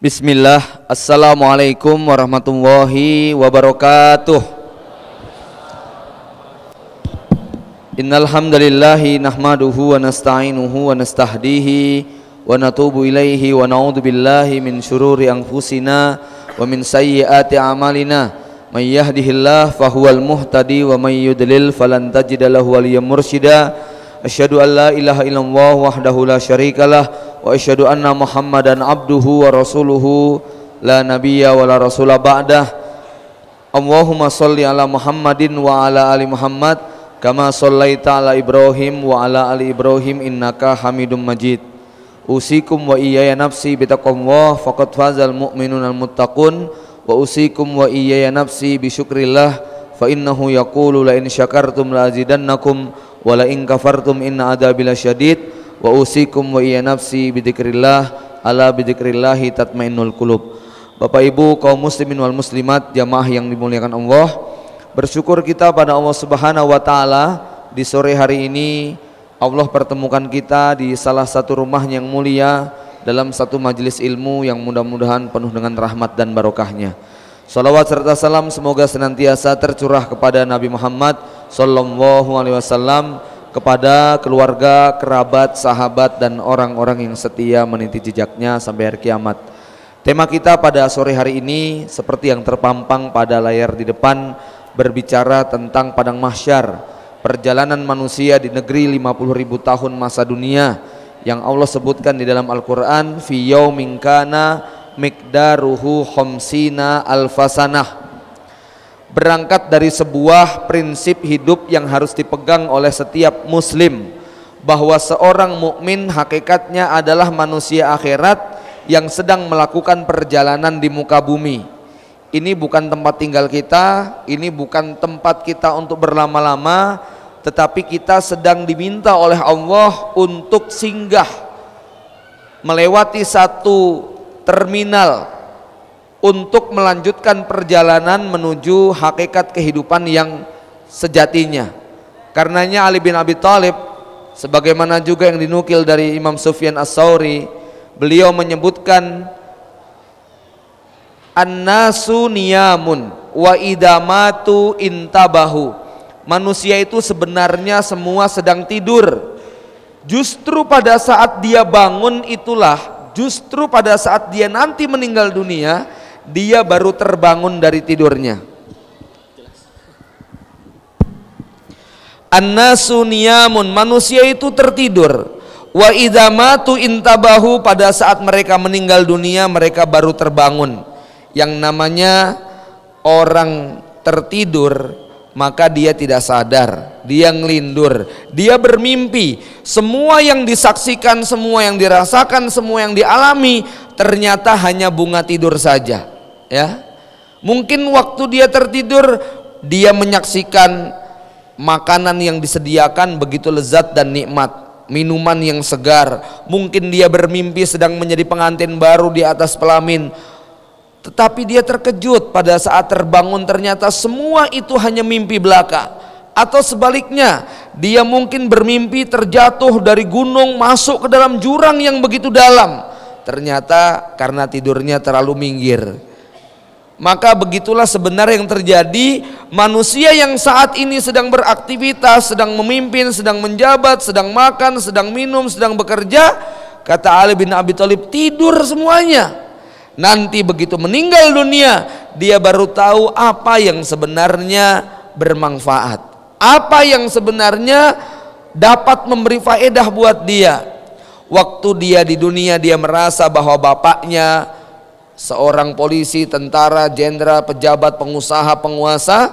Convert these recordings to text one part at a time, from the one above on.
Bismillah, Assalamualaikum warahmatullahi wabarakatuh. Innal hamdalillahi nahmaduhu wa nasta'inuhu wa nastahdihi wa natubu ilaihi wa na'udzu billahi min syururi anfusina wa min sayyiati a'malina. May yahdihillahu fahuwal muhtadi wa may yudlil falan tajida lahu waliyyan mursyida. Asyhadu an la ilaha illallah wahdahu la syarikalah wa asyhadu anna Muhammadan abduhu wa rasuluhu la nabiyya wa la rasula ba'dah. Allahumma sholli ala Muhammadin wa ala ali Muhammad kama shallaita ala Ibrahim wa ala ali Ibrahim innaka Hamidum Majid. Usikum wa iyaya nafsi bitaqwallah faqad fazal mu'minunal muttaqun wa usikum wa iyaya nafsi bisyukrillah fa innahu yaqulu la in syakartum la azidannakum wa la in kafartum inna adzabi lasyadid. Wa usikum wa iya nafsi bidzikrillah ala bidzikrillahi tatmainnul qulub. Bapak Ibu kaum muslimin wal muslimat jamaah yang dimuliakan Allah, bersyukur kita pada Allah Subhanahu wa taala di sore hari ini Allah pertemukan kita di salah satu rumah yang mulia dalam satu majelis ilmu yang mudah-mudahan penuh dengan rahmat dan barokahnya. Salawat serta salam semoga senantiasa tercurah kepada Nabi Muhammad sallallahu alaihi wasallam, kepada keluarga, kerabat, sahabat dan orang-orang yang setia meniti jejaknya sampai hari kiamat. Tema kita pada sore hari ini seperti yang terpampang pada layar di depan, berbicara tentang padang mahsyar, perjalanan manusia di negeri 50.000 tahun masa dunia yang Allah sebutkan di dalam Al-Quran, fi yaumin kana miqdaruhu khamsina alfasanah. Berangkat dari sebuah prinsip hidup yang harus dipegang oleh setiap muslim, bahwa seorang mukmin hakikatnya adalah manusia akhirat yang sedang melakukan perjalanan di muka bumi. Ini bukan tempat tinggal kita, ini bukan tempat kita untuk berlama-lama, tetapi kita sedang diminta oleh Allah untuk singgah melewati satu terminal untuk melanjutkan perjalanan menuju hakikat kehidupan yang sejatinya. Karenanya Ali bin Abi Thalib, sebagaimana juga yang dinukil dari Imam Sufyan As-Tsauri, beliau menyebutkan an-nasu niyamun wa idamatu intabahu. Manusia itu sebenarnya semua sedang tidur. Justru pada saat dia bangun itulah, justru pada saat dia nanti meninggal dunia, dia baru terbangun dari tidurnya. An-nasu niyamun, manusia itu tertidur. Wa idza matu intabahu, pada saat mereka meninggal dunia mereka baru terbangun. Yang namanya orang tertidur maka dia tidak sadar, dia ngelindur, dia bermimpi. Semua yang disaksikan, semua yang dirasakan, semua yang dialami ternyata hanya bunga tidur saja. Ya, mungkin waktu dia tertidur dia menyaksikan makanan yang disediakan begitu lezat dan nikmat, minuman yang segar. Mungkin dia bermimpi sedang menjadi pengantin baru di atas pelamin, tetapi dia terkejut pada saat terbangun ternyata semua itu hanya mimpi belaka. Atau sebaliknya, dia mungkin bermimpi terjatuh dari gunung masuk ke dalam jurang yang begitu dalam, ternyata karena tidurnya terlalu minggir. Maka begitulah sebenarnya yang terjadi. Manusia yang saat ini sedang beraktivitas, sedang memimpin, sedang menjabat, sedang makan, sedang minum, sedang bekerja, kata Ali bin Abi Thalib, tidur semuanya. Nanti begitu meninggal dunia, dia baru tahu apa yang sebenarnya bermanfaat, apa yang sebenarnya dapat memberi faedah buat dia. Waktu dia di dunia, dia merasa bahwa bapaknya seorang polisi, tentara, jenderal, pejabat, pengusaha, penguasa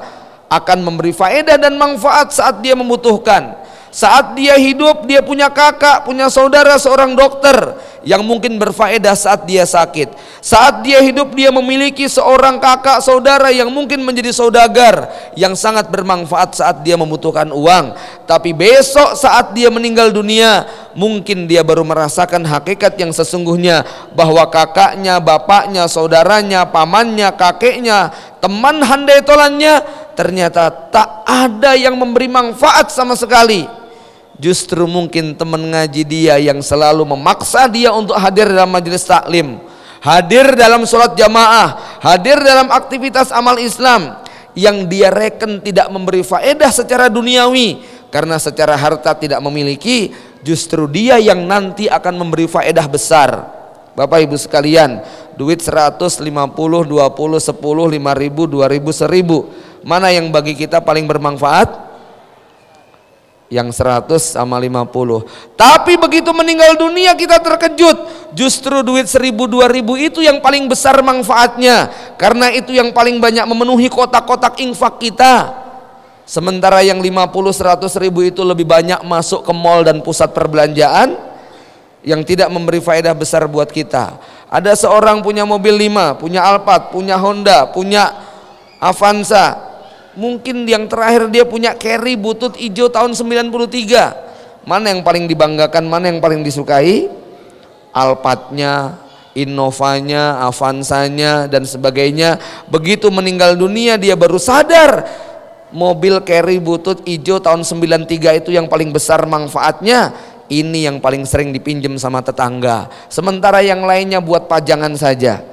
akan memberi faedah dan manfaat saat dia membutuhkan. Saat dia hidup, dia punya kakak, punya saudara seorang dokter yang mungkin berfaedah saat dia sakit. Saat dia hidup, dia memiliki seorang kakak saudara yang mungkin menjadi saudagar yang sangat bermanfaat saat dia membutuhkan uang. Tapi besok saat dia meninggal dunia, mungkin dia baru merasakan hakikat yang sesungguhnya, bahwa kakaknya, bapaknya, saudaranya, pamannya, kakeknya, teman handai tolannya ternyata tak ada yang memberi manfaat sama sekali. Justru mungkin teman ngaji dia yang selalu memaksa dia untuk hadir dalam majelis taklim, hadir dalam sholat jamaah, hadir dalam aktivitas amal Islam yang dia reken tidak memberi faedah secara duniawi karena secara harta tidak memiliki, justru dia yang nanti akan memberi faedah besar. Bapak Ibu sekalian, duit 100, 50, 20, 10, 5.000, 2.000, 1.000, mana yang bagi kita paling bermanfaat? Yang 100 sama 50. Tapi begitu meninggal dunia kita terkejut, justru duit 1.000, 2.000 itu yang paling besar manfaatnya, karena itu yang paling banyak memenuhi kotak-kotak infak kita. Sementara yang 50, 100 ribu itu lebih banyak masuk ke mall dan pusat perbelanjaan yang tidak memberi faedah besar buat kita. Ada seorang punya mobil 5, punya Alphard, punya Honda, punya Avanza. Mungkin yang terakhir dia punya Carry butut hijau tahun 93. Mana yang paling dibanggakan, mana yang paling disukai? Alphardnya, Innovanya, Avanzanya dan sebagainya. Begitu meninggal dunia dia baru sadar mobil Carry butut hijau tahun 93 itu yang paling besar manfaatnya. Ini yang paling sering dipinjam sama tetangga, sementara yang lainnya buat pajangan saja.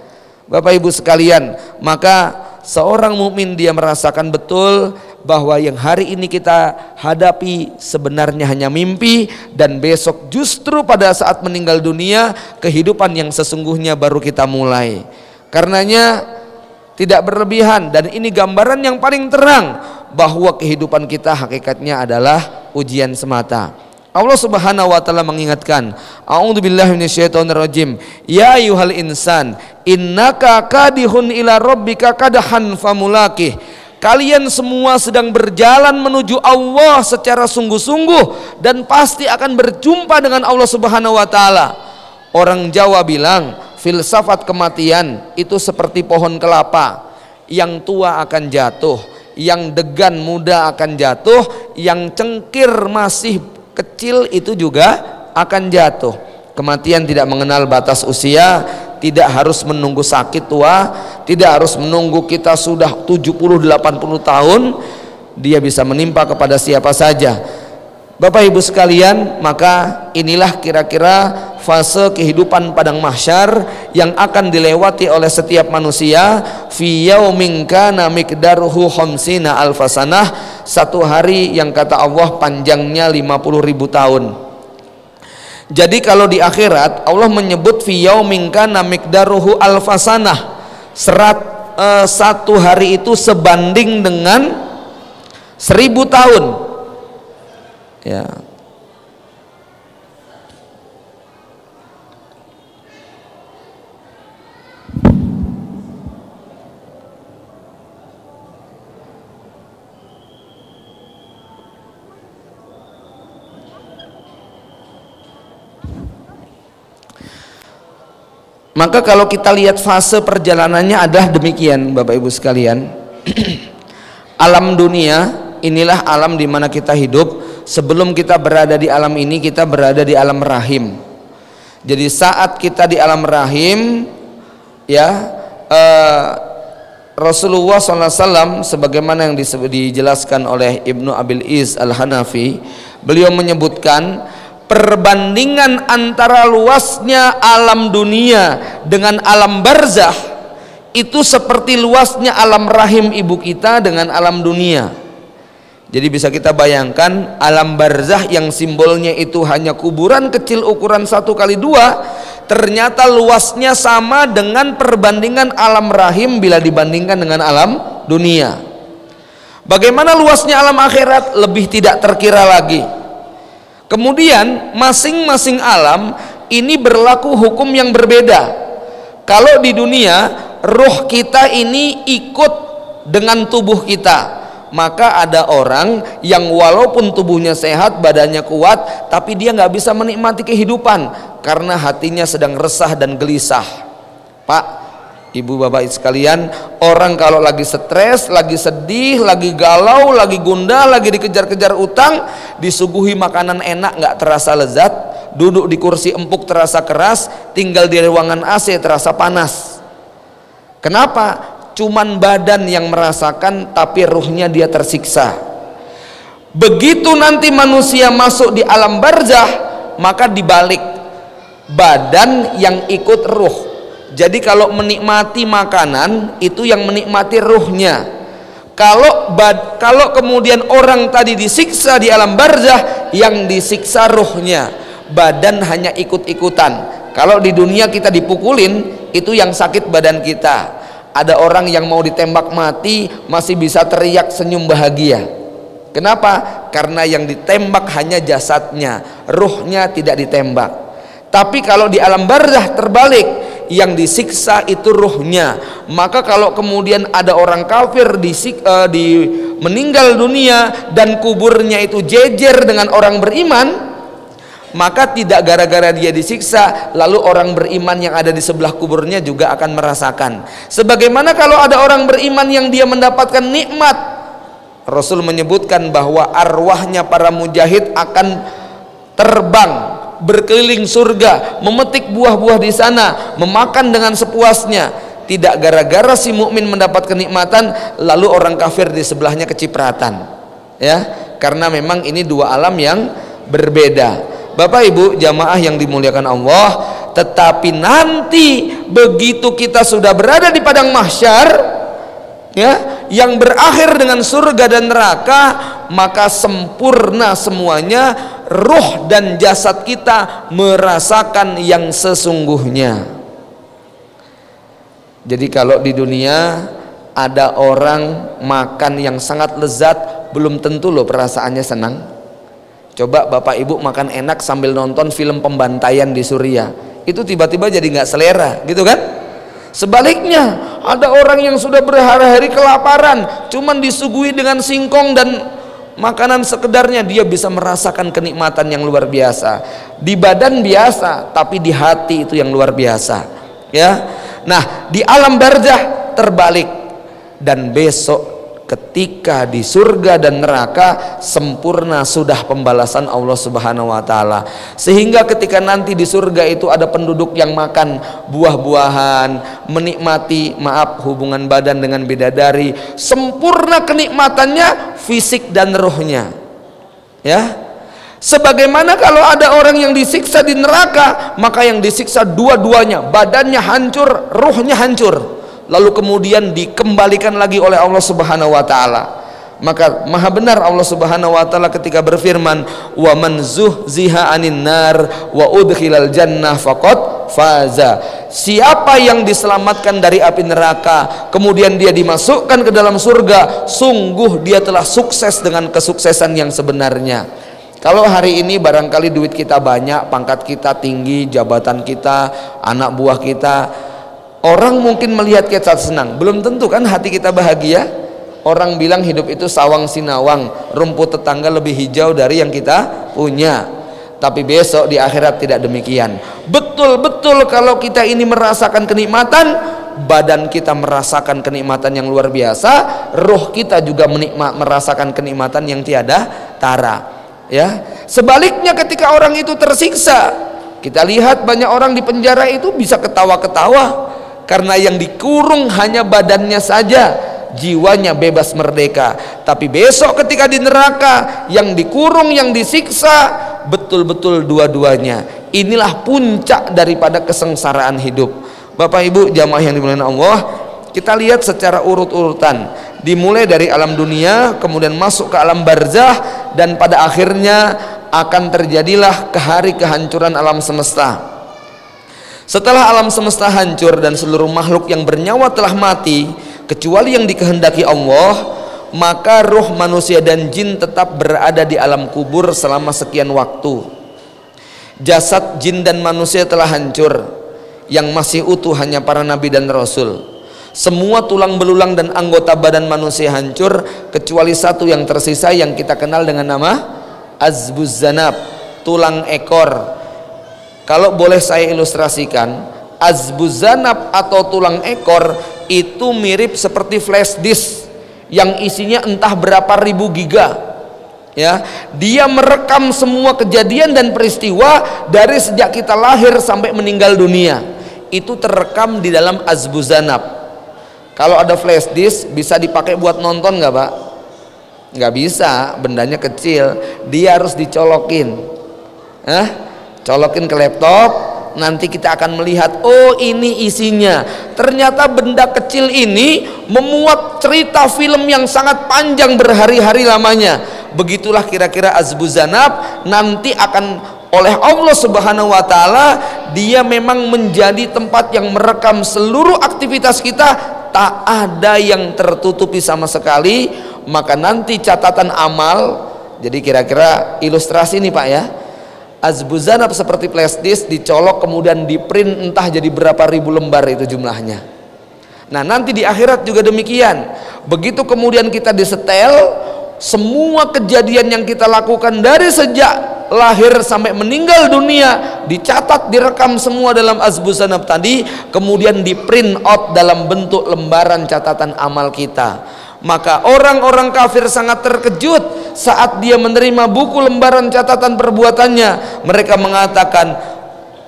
Bapak Ibu sekalian, maka seorang mukmin dia merasakan betul bahwa yang hari ini kita hadapi sebenarnya hanya mimpi, dan besok justru pada saat meninggal dunia kehidupan yang sesungguhnya baru kita mulai. Karenanya tidak berlebihan, dan ini gambaran yang paling terang bahwa kehidupan kita hakikatnya adalah ujian semata. Allah Subhanahu wa taala mengingatkan, a'udzubillahi minasyaitonirrajim, ya ayyuhal insan innaka kadihun ila rabbika kadahan famulakih. Kalian semua sedang berjalan menuju Allah secara sungguh-sungguh dan pasti akan berjumpa dengan Allah Subhanahu wa taala. Orang Jawa bilang filsafat kematian itu seperti pohon kelapa, yang tua akan jatuh, yang degan muda akan jatuh, yang cengkir masih kecil itu juga akan jatuh. Kematian tidak mengenal batas usia, tidak harus menunggu sakit tua, tidak harus menunggu kita sudah 70-80 tahun, dia bisa menimpa kepada siapa saja. Bapak Ibu sekalian, maka inilah kira-kira fase kehidupan padang mahsyar yang akan dilewati oleh setiap manusia. Fi yaumin kana miqdaruhu khamsina alfasanah, satu hari yang kata Allah panjangnya 50.000 tahun. Jadi kalau di akhirat Allah menyebut fi yaumin kana miqdaruhu alfasanah, satu hari itu sebanding dengan 1000 tahun. Ya. Maka kalau kita lihat fase perjalanannya adalah demikian, Bapak Ibu sekalian. Alam dunia inilah alam di mana kita hidup. Sebelum kita berada di alam ini, kita berada di alam rahim. Jadi saat kita di alam rahim, ya, Rasulullah SAW sebagaimana yang dijelaskan oleh Ibnu Abil Iz Al-Hanafi, beliau menyebutkan perbandingan antara luasnya alam dunia dengan alam barzah itu seperti luasnya alam rahim ibu kita dengan alam dunia. Jadi bisa kita bayangkan alam barzah yang simbolnya itu hanya kuburan kecil ukuran 1x2, ternyata luasnya sama dengan perbandingan alam rahim bila dibandingkan dengan alam dunia. Bagaimana luasnya alam akhirat? Lebih tidak terkira lagi. Kemudian masing-masing alam ini berlaku hukum yang berbeda. Kalau di dunia ruh kita ini ikut dengan tubuh kita, maka ada orang yang walaupun tubuhnya sehat, badannya kuat, tapi dia nggak bisa menikmati kehidupan karena hatinya sedang resah dan gelisah. Pak, Ibu, Bapak sekalian, orang kalau lagi stres, lagi sedih, lagi galau, lagi gundah, lagi dikejar-kejar utang, disuguhi makanan enak nggak terasa lezat, duduk di kursi empuk terasa keras, tinggal di ruangan AC terasa panas. Kenapa? Cuman badan yang merasakan, tapi ruhnya dia tersiksa. Begitu nanti manusia masuk di alam barzah, maka dibalik, badan yang ikut ruh. Jadi kalau menikmati makanan itu yang menikmati ruhnya. Kalau kemudian orang tadi disiksa di alam barzah, yang disiksa ruhnya, badan hanya ikut-ikutan. Kalau di dunia kita dipukulin, itu yang sakit badan kita. Ada orang yang mau ditembak mati masih bisa teriak senyum bahagia. Kenapa? Karena yang ditembak hanya jasadnya, ruhnya tidak ditembak. Tapi kalau di alam barzah terbalik, yang disiksa itu ruhnya. Maka kalau kemudian ada orang kafir meninggal dunia dan kuburnya itu jejer dengan orang beriman, maka tidak gara-gara dia disiksa lalu orang beriman yang ada di sebelah kuburnya juga akan merasakan. Sebagaimana kalau ada orang beriman yang dia mendapatkan nikmat, Rasul menyebutkan bahwa arwahnya para mujahid akan terbang berkeliling surga, memetik buah-buah di sana, memakan dengan sepuasnya. Tidak gara-gara si mukmin mendapat kenikmatan lalu orang kafir di sebelahnya kecipratan, ya, karena memang ini dua alam yang berbeda. Bapak Ibu jamaah yang dimuliakan Allah, tetapi nanti begitu kita sudah berada di padang mahsyar, ya, yang berakhir dengan surga dan neraka, maka sempurna semuanya. Ruh dan jasad kita merasakan yang sesungguhnya. Jadi kalau di dunia ada orang makan yang sangat lezat, belum tentu loh perasaannya senang. Coba Bapak Ibu makan enak sambil nonton film pembantaian di Suriah, itu tiba-tiba jadi nggak selera, gitu kan? Sebaliknya, ada orang yang sudah berhari-hari kelaparan, cuman disuguhi dengan singkong dan makanan sekedarnya, dia bisa merasakan kenikmatan yang luar biasa. Di badan biasa, tapi di hati itu yang luar biasa, ya. Nah, di alam barzah terbalik, dan besok ketika di surga dan neraka sempurna sudah pembalasan Allah Subhanahu wa taala. Sehingga ketika nanti di surga itu ada penduduk yang makan buah-buahan, menikmati hubungan badan dengan bidadari, sempurna kenikmatannya fisik dan ruhnya. Ya. Sebagaimana kalau ada orang yang disiksa di neraka, maka yang disiksa dua-duanya, badannya hancur, ruhnya hancur. Lalu kemudian dikembalikan lagi oleh Allah Subhanahu wa taala. Maka maha benar Allah Subhanahu wa taala ketika berfirman, "Wa man zuhziha 'anin nar wa udkhilal jannah faqad faza." Siapa yang diselamatkan dari api neraka kemudian dia dimasukkan ke dalam surga, sungguh dia telah sukses dengan kesuksesan yang sebenarnya. Kalau hari ini barangkali duit kita banyak, pangkat kita tinggi, jabatan kita, anak buah kita, orang mungkin melihat kita senang, belum tentu kan hati kita bahagia. Orang bilang hidup itu sawang sinawang, rumput tetangga lebih hijau dari yang kita punya. Tapi besok di akhirat tidak demikian. Betul-betul kalau kita ini merasakan kenikmatan, badan kita merasakan kenikmatan yang luar biasa, roh kita juga merasakan kenikmatan yang tiada tara. Ya, sebaliknya ketika orang itu tersiksa, kita lihat banyak orang di penjara itu bisa ketawa-ketawa. Karena yang dikurung hanya badannya saja, jiwanya bebas merdeka. Tapi besok ketika di neraka, yang dikurung, yang disiksa, betul-betul dua-duanya. Inilah puncak daripada kesengsaraan hidup. Bapak Ibu jamaah yang dimuliakan Allah, kita lihat secara urut-urutan. Dimulai dari alam dunia, kemudian masuk ke alam barzah, dan pada akhirnya akan terjadilah kehancuran alam semesta. Setelah alam semesta hancur dan seluruh makhluk yang bernyawa telah mati kecuali yang dikehendaki Allah, maka ruh manusia dan jin tetap berada di alam kubur selama sekian waktu. Jasad jin dan manusia telah hancur, yang masih utuh hanya para nabi dan rasul. Semua tulang belulang dan anggota badan manusia hancur kecuali satu yang tersisa yang kita kenal dengan nama azbuz zanab, tulang ekor. Kalau boleh saya ilustrasikan, azbuz zanab atau tulang ekor itu mirip seperti flash disk yang isinya entah berapa ribu giga. Ya, dia merekam semua kejadian dan peristiwa dari sejak kita lahir sampai meninggal dunia. Itu terekam di dalam azbuz zanab. Kalau ada flash disk bisa dipakai buat nonton nggak Pak? Nggak bisa, bendanya kecil, dia harus dicolokin. Colokin ke laptop, nanti kita akan melihat, oh ini isinya. Ternyata benda kecil ini memuat cerita film yang sangat panjang berhari-hari lamanya. Begitulah kira-kira Azbuzanab nanti akan oleh Allah Subhanahu wa taala, dia memang menjadi tempat yang merekam seluruh aktivitas kita, tak ada yang tertutupi sama sekali. Maka nanti catatan amal, jadi kira-kira ilustrasi nih Pak ya, Azbuzanab seperti flash disk dicolok kemudian di print entah jadi berapa ribu lembar itu jumlahnya. Nah nanti di akhirat juga demikian. Begitu kemudian kita disetel, semua kejadian yang kita lakukan dari sejak lahir sampai meninggal dunia dicatat, direkam semua dalam Azbuzanab tadi, kemudian di print out dalam bentuk lembaran catatan amal kita. Maka orang-orang kafir sangat terkejut saat dia menerima buku lembaran catatan perbuatannya. Mereka mengatakan,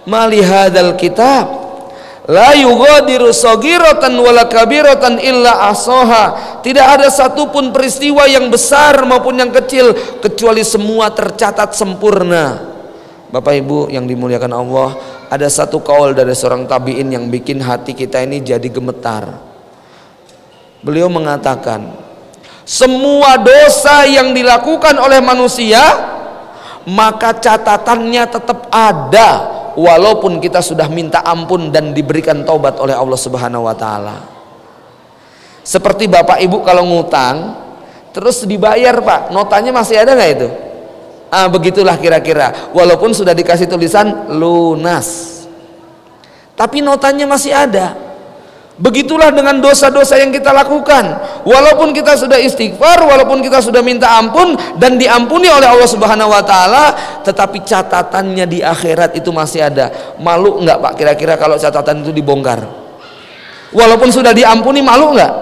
mali hadzal kitab la yughadiru shaghiratan wala kabiratan illa ahsaha. Tidak ada satupun peristiwa yang besar maupun yang kecil kecuali semua tercatat sempurna. Bapak Ibu yang dimuliakan Allah, ada satu kaul dari seorang tabi'in yang bikin hati kita ini jadi gemetar. Beliau mengatakan, semua dosa yang dilakukan oleh manusia maka catatannya tetap ada walaupun kita sudah minta ampun dan diberikan taubat oleh Allah Subhanahu wa taala. Seperti Bapak Ibu kalau ngutang terus dibayar Pak, notanya masih ada nggak itu? Begitulah kira-kira, walaupun sudah dikasih tulisan lunas tapi notanya masih ada. Begitulah dengan dosa-dosa yang kita lakukan, walaupun kita sudah istighfar, walaupun kita sudah minta ampun dan diampuni oleh Allah Subhanahu wa taala, tetapi catatannya di akhirat itu masih ada. Malu nggak Pak kira-kira kalau catatan itu dibongkar? Walaupun sudah diampuni, malu nggak?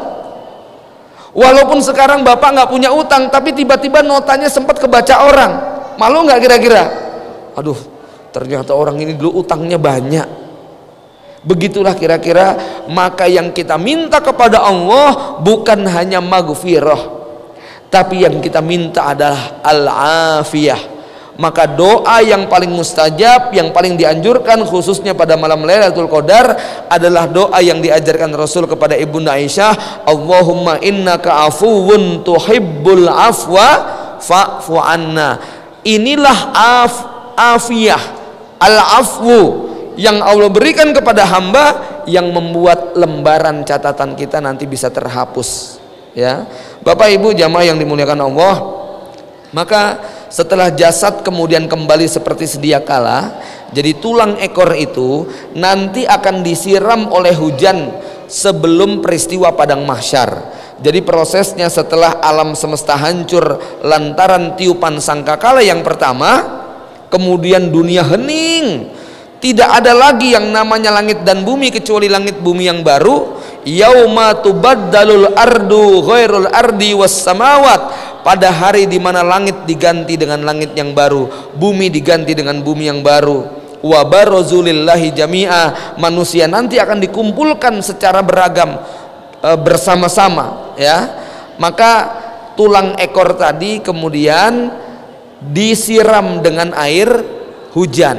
Walaupun sekarang Bapak nggak punya utang tapi tiba-tiba notanya sempat kebaca orang, malu nggak kira-kira? Aduh, ternyata orang ini dulu utangnya banyak. Begitulah kira-kira. Maka yang kita minta kepada Allah bukan hanya maghfirah, tapi yang kita minta adalah al-afiyah. Maka doa yang paling mustajab, yang paling dianjurkan khususnya pada malam Lailatul Qadar adalah doa yang diajarkan Rasul kepada Ibunda Aisyah, Allahumma innaka afuwun tuhibbul afwa fa'fu anna. Inilah afiyah, al-afwu yang Allah berikan kepada hamba, yang membuat lembaran catatan kita nanti bisa terhapus ya. Bapak Ibu jamaah yang dimuliakan Allah, maka setelah jasad kemudian kembali seperti sedia kala, jadi tulang ekor itu nanti akan disiram oleh hujan sebelum peristiwa padang mahsyar. Jadi prosesnya setelah alam semesta hancur lantaran tiupan sangkakala yang pertama, kemudian dunia hening, tidak ada lagi yang namanya langit dan bumi kecuali langit bumi yang baru. Yauma tubaddalul ardu ghairul ardi was samawat, pada hari di mana langit diganti dengan langit yang baru, bumi diganti dengan bumi yang baru. Wa barazulillahi jami'a, manusia nanti akan dikumpulkan secara beragam bersama-sama ya. Maka tulang ekor tadi kemudian disiram dengan air hujan,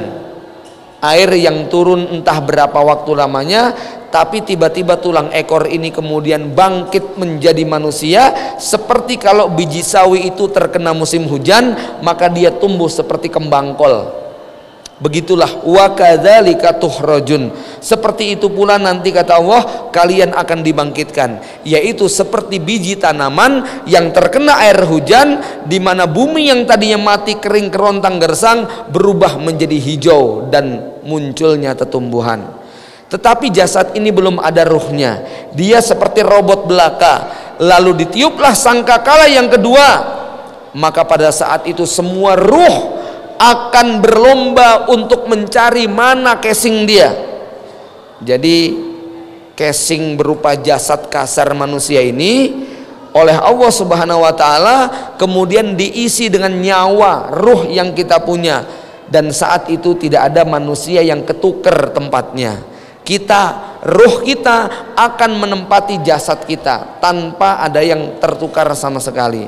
air yang turun entah berapa waktu lamanya, tapi tiba-tiba tulang ekor ini kemudian bangkit menjadi manusia. Seperti kalau biji sawi itu terkena musim hujan, maka dia tumbuh seperti kembang kol. Begitulah wa kadzalika tuhrajun, seperti itu pula nanti kata Allah kalian akan dibangkitkan, yaitu seperti biji tanaman yang terkena air hujan, di mana bumi yang tadinya mati kering kerontang gersang berubah menjadi hijau dan munculnya tetumbuhan. Tetapi jasad ini belum ada ruhnya, dia seperti robot belaka. Lalu ditiuplah sangkakala yang kedua, maka pada saat itu semua ruh akan berlomba untuk mencari mana casing dia. Jadi casing berupa jasad kasar manusia ini oleh Allah Subhanahu wa taala kemudian diisi dengan nyawa, ruh yang kita punya, dan saat itu tidak ada manusia yang ketuker tempatnya. Ruh kita akan menempati jasad kita tanpa ada yang tertukar sama sekali.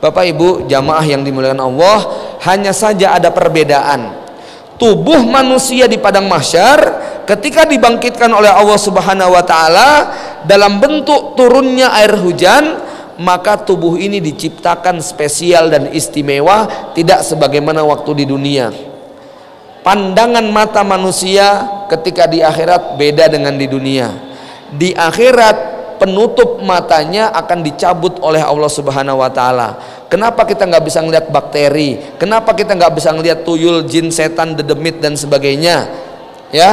Bapak Ibu jamaah yang dimuliakan Allah, hanya saja ada perbedaan. tubuh manusia di padang mahsyar ketika dibangkitkan oleh Allah Subhanahu wa taala dalam bentuk turunnya air hujan, maka tubuh ini diciptakan spesial dan istimewa, tidak sebagaimana waktu di dunia. Pandangan mata manusia ketika di akhirat beda dengan di dunia. Di akhirat penutup matanya akan dicabut oleh Allah Subhanahu wa taala. Kenapa kita nggak bisa ngelihat bakteri? Kenapa kita nggak bisa ngelihat tuyul, jin, setan, dedemit dan sebagainya? Ya,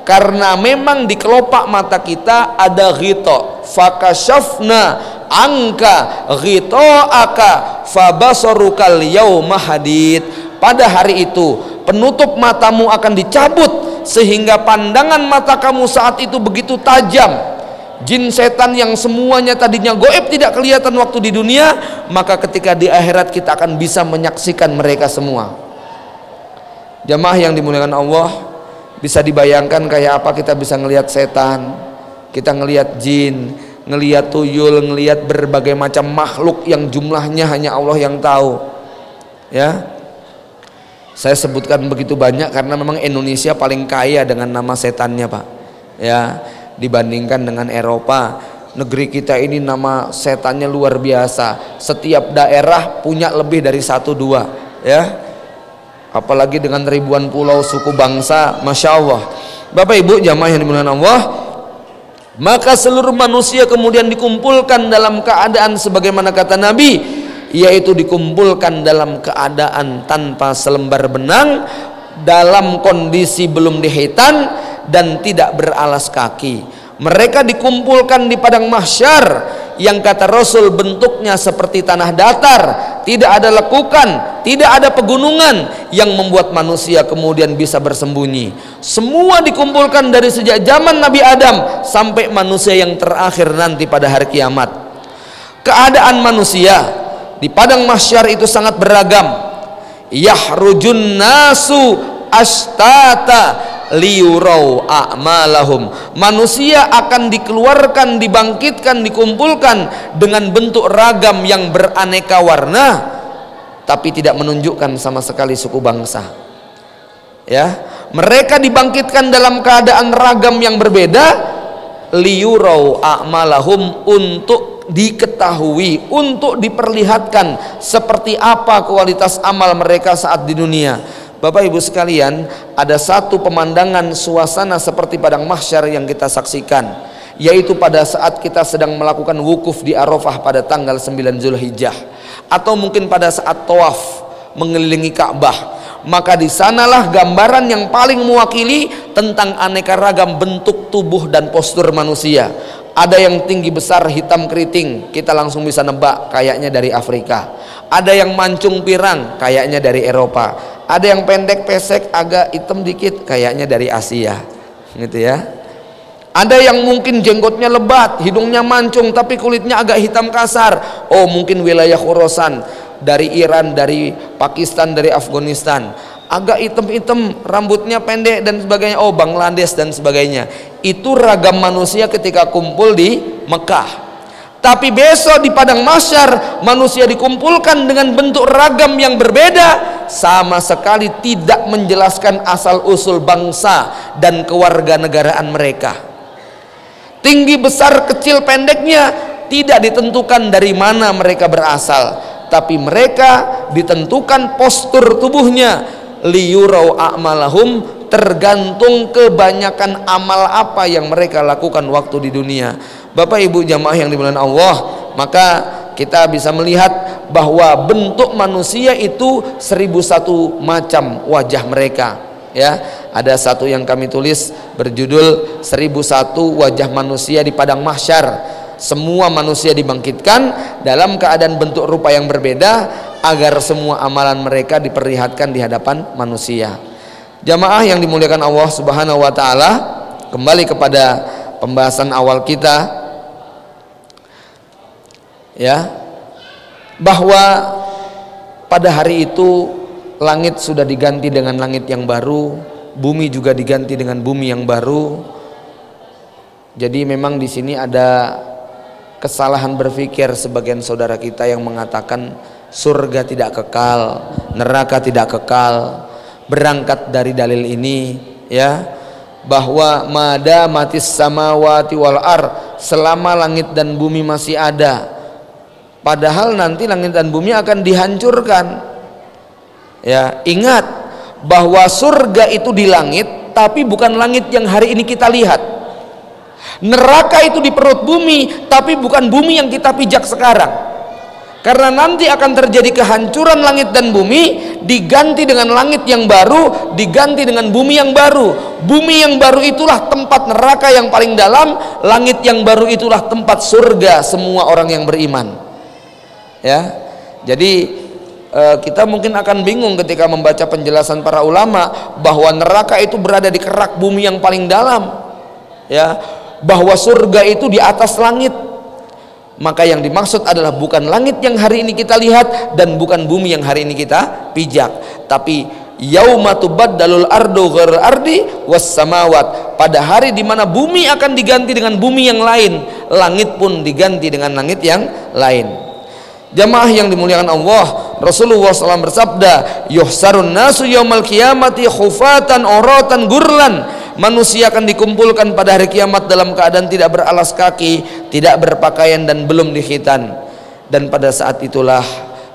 karena memang di kelopak mata kita ada ghita. Fakashafna angka ghita'aka fabasarukal yauma hadid. Pada hari itu penutup matamu akan dicabut sehingga pandangan mata kamu saat itu begitu tajam. Jin, setan yang semuanya tadinya goib tidak kelihatan waktu di dunia, maka ketika di akhirat kita akan bisa menyaksikan mereka semua. Jamaah yang dimuliakan Allah, bisa dibayangkan kayak apa kita bisa ngelihat setan, kita ngelihat jin, ngelihat tuyul, ngelihat berbagai macam makhluk yang jumlahnya hanya Allah yang tahu. Ya, saya sebutkan begitu banyak karena memang Indonesia paling kaya dengan nama setannya, Pak. Ya, dibandingkan dengan Eropa. Negeri kita ini nama setannya luar biasa. Setiap daerah punya lebih dari 1-2, ya. Apalagi dengan ribuan pulau, suku, bangsa, Masya Allah. Bapak Ibu jamaah yang dimuliakan Allah, maka seluruh manusia kemudian dikumpulkan dalam keadaan sebagaimana kata Nabi, yaitu dikumpulkan dalam keadaan tanpa selembar benang, dalam kondisi belum dihitan dan tidak beralas kaki. Mereka dikumpulkan di padang mahsyar yang kata Rasul bentuknya seperti tanah datar, tidak ada lekukan, tidak ada pegunungan yang membuat manusia kemudian bisa bersembunyi. Semua dikumpulkan dari sejak zaman Nabi Adam sampai manusia yang terakhir nanti pada hari kiamat. Keadaan manusia di padang mahsyar itu sangat beragam. Yahrujun nasu ashtata liyurau a'malahum. Manusia akan dikeluarkan, dibangkitkan, dikumpulkan dengan bentuk ragam yang beraneka warna, tapi tidak menunjukkan sama sekali suku bangsa. Ya, mereka dibangkitkan dalam keadaan ragam yang berbeda, liyurau a'malahum, untuk diketahui, untuk diperlihatkan seperti apa kualitas amal mereka saat di dunia. Bapak Ibu sekalian, ada satu pemandangan suasana seperti padang mahsyar yang kita saksikan, yaitu pada saat kita sedang melakukan wukuf di Arafah pada tanggal 9 Zulhijjah, atau mungkin pada saat tawaf mengelilingi Ka'bah. Maka di sanalah gambaran yang paling mewakili tentang aneka ragam bentuk tubuh dan postur manusia. Ada yang tinggi besar hitam keriting, kita langsung bisa nebak kayaknya dari Afrika. Ada yang mancung pirang, kayaknya dari Eropa. Ada yang pendek pesek agak hitam dikit, kayaknya dari Asia, gitu ya. Ada yang mungkin jenggotnya lebat, hidungnya mancung tapi kulitnya agak hitam kasar, oh mungkin wilayah Khorasan, dari Iran, dari Pakistan, dari Afghanistan. Agak hitam-hitam, rambutnya pendek dan sebagainya, oh Bangladesh dan sebagainya. Itu ragam manusia ketika kumpul di Mekah. Tapi besok di padang mahsyar manusia dikumpulkan dengan bentuk ragam yang berbeda, sama sekali tidak menjelaskan asal usul bangsa dan kewarganegaraan mereka. Tinggi besar kecil pendeknya tidak ditentukan dari mana mereka berasal, tapi mereka ditentukan postur tubuhnya, liyurau a'malahum, tergantung kebanyakan amal apa yang mereka lakukan waktu di dunia. Bapak Ibu jamaah yang dimuliakan Allah, maka kita bisa melihat bahwa bentuk manusia itu 1001 macam wajah mereka. Ya, ada satu yang kami tulis berjudul 1001 wajah manusia di padang mahsyar. Semua manusia dibangkitkan dalam keadaan bentuk rupa yang berbeda agar semua amalan mereka diperlihatkan di hadapan manusia. Jamaah yang dimuliakan Allah Subhanahu wa taala, kembali kepada pembahasan awal kita, ya, bahwa pada hari itu langit sudah diganti dengan langit yang baru, bumi juga diganti dengan bumi yang baru. Jadi memang di sini ada kesalahan berpikir sebagian saudara kita yang mengatakan surga tidak kekal, neraka tidak kekal. berangkat dari dalil ini ya, bahwa mada matis samawati wal ar, selama langit dan bumi masih ada, padahal nanti langit dan bumi akan dihancurkan ya. Ingat bahwa surga itu di langit, tapi bukan langit yang hari ini kita lihat. Neraka itu di perut bumi, tapi bukan bumi yang kita pijak sekarang. Karena nanti akan terjadi kehancuran langit dan bumi, diganti dengan langit yang baru, diganti dengan bumi yang baru. Bumi yang baru itulah tempat neraka yang paling dalam, langit yang baru itulah tempat surga semua orang yang beriman. Ya. Jadi kita mungkin akan bingung ketika membaca penjelasan para ulama bahwa neraka itu berada di kerak bumi yang paling dalam. Ya, bahwa surga itu di atas langit. Maka yang dimaksud adalah bukan langit yang hari ini kita lihat dan bukan bumi yang hari ini kita pijak, tapi yauma tubaddalul ardu ghairal ardi was samawat, pada hari di mana bumi akan diganti dengan bumi yang lain, langit pun diganti dengan langit yang lain. Jamaah yang dimuliakan Allah, Rasulullah SAW bersabda, yuhsarun nasu yaumal qiyamati khufatan uratan gurlan, manusia akan dikumpulkan pada hari kiamat dalam keadaan tidak beralas kaki, tidak berpakaian dan belum dikhitan. Dan pada saat itulah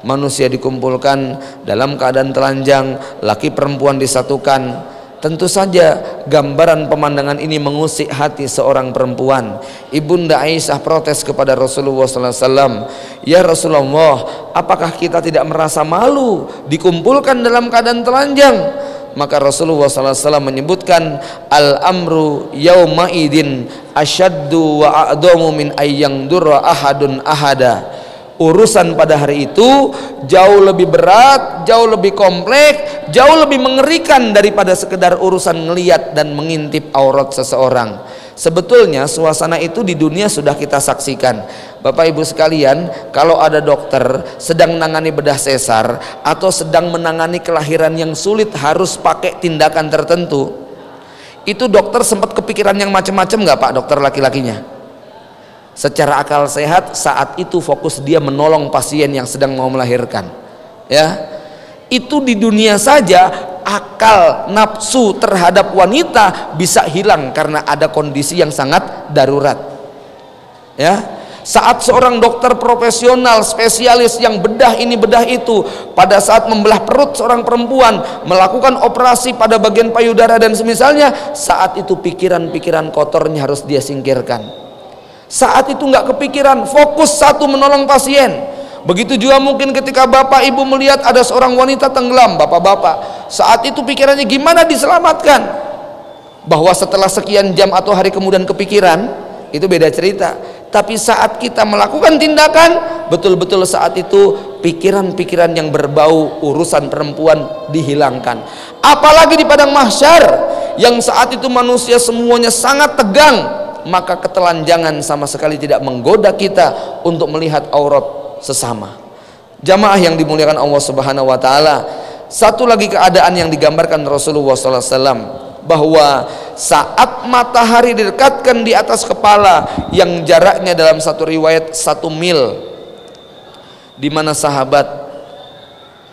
manusia dikumpulkan dalam keadaan telanjang, laki perempuan disatukan. Tentu saja gambaran pemandangan ini mengusik hati seorang perempuan. Ibunda Aisyah protes kepada Rasulullah SAW, ya Rasulullah, apakah kita tidak merasa malu dikumpulkan dalam keadaan telanjang? Maka Rasulullah SAW menyebutkan, al-amru yaumaidin asyaddu wa a'damu min ayyang durra ahadun ahada. Urusan pada hari itu jauh lebih berat, jauh lebih kompleks, jauh lebih mengerikan daripada sekedar urusan ngeliat dan mengintip aurat seseorang. Sebetulnya suasana itu di dunia sudah kita saksikan. Bapak Ibu sekalian, kalau ada dokter sedang menangani bedah sesar atau sedang menangani kelahiran yang sulit harus pakai tindakan tertentu, itu dokter sempat kepikiran yang macam-macam nggak Pak, dokter laki-lakinya? Secara akal sehat saat itu fokus dia menolong pasien yang sedang mau melahirkan. Ya, itu di dunia saja akal nafsu terhadap wanita bisa hilang karena ada kondisi yang sangat darurat. Ya, saat seorang dokter profesional spesialis yang bedah ini bedah itu, pada saat membelah perut seorang perempuan, melakukan operasi pada bagian payudara dan semisalnya, saat itu pikiran-pikiran kotornya harus dia singkirkan. Saat itu nggak kepikiran, fokus satu menolong pasien. Begitu juga mungkin ketika bapak ibu melihat ada seorang wanita tenggelam, bapak-bapak saat itu pikirannya gimana diselamatkan. Bahwa setelah sekian jam atau hari kemudian kepikiran, itu beda cerita. Tapi saat kita melakukan tindakan, betul-betul saat itu pikiran-pikiran yang berbau urusan perempuan dihilangkan. Apalagi di padang mahsyar yang saat itu manusia semuanya sangat tegang, maka ketelanjangan sama sekali tidak menggoda kita untuk melihat aurat sesama. Jamaah yang dimuliakan Allah Subhanahu wa taala, satu lagi keadaan yang digambarkan Rasulullah SAW, bahwa saat matahari didekatkan di atas kepala yang jaraknya dalam satu riwayat 1 mil, di mana sahabat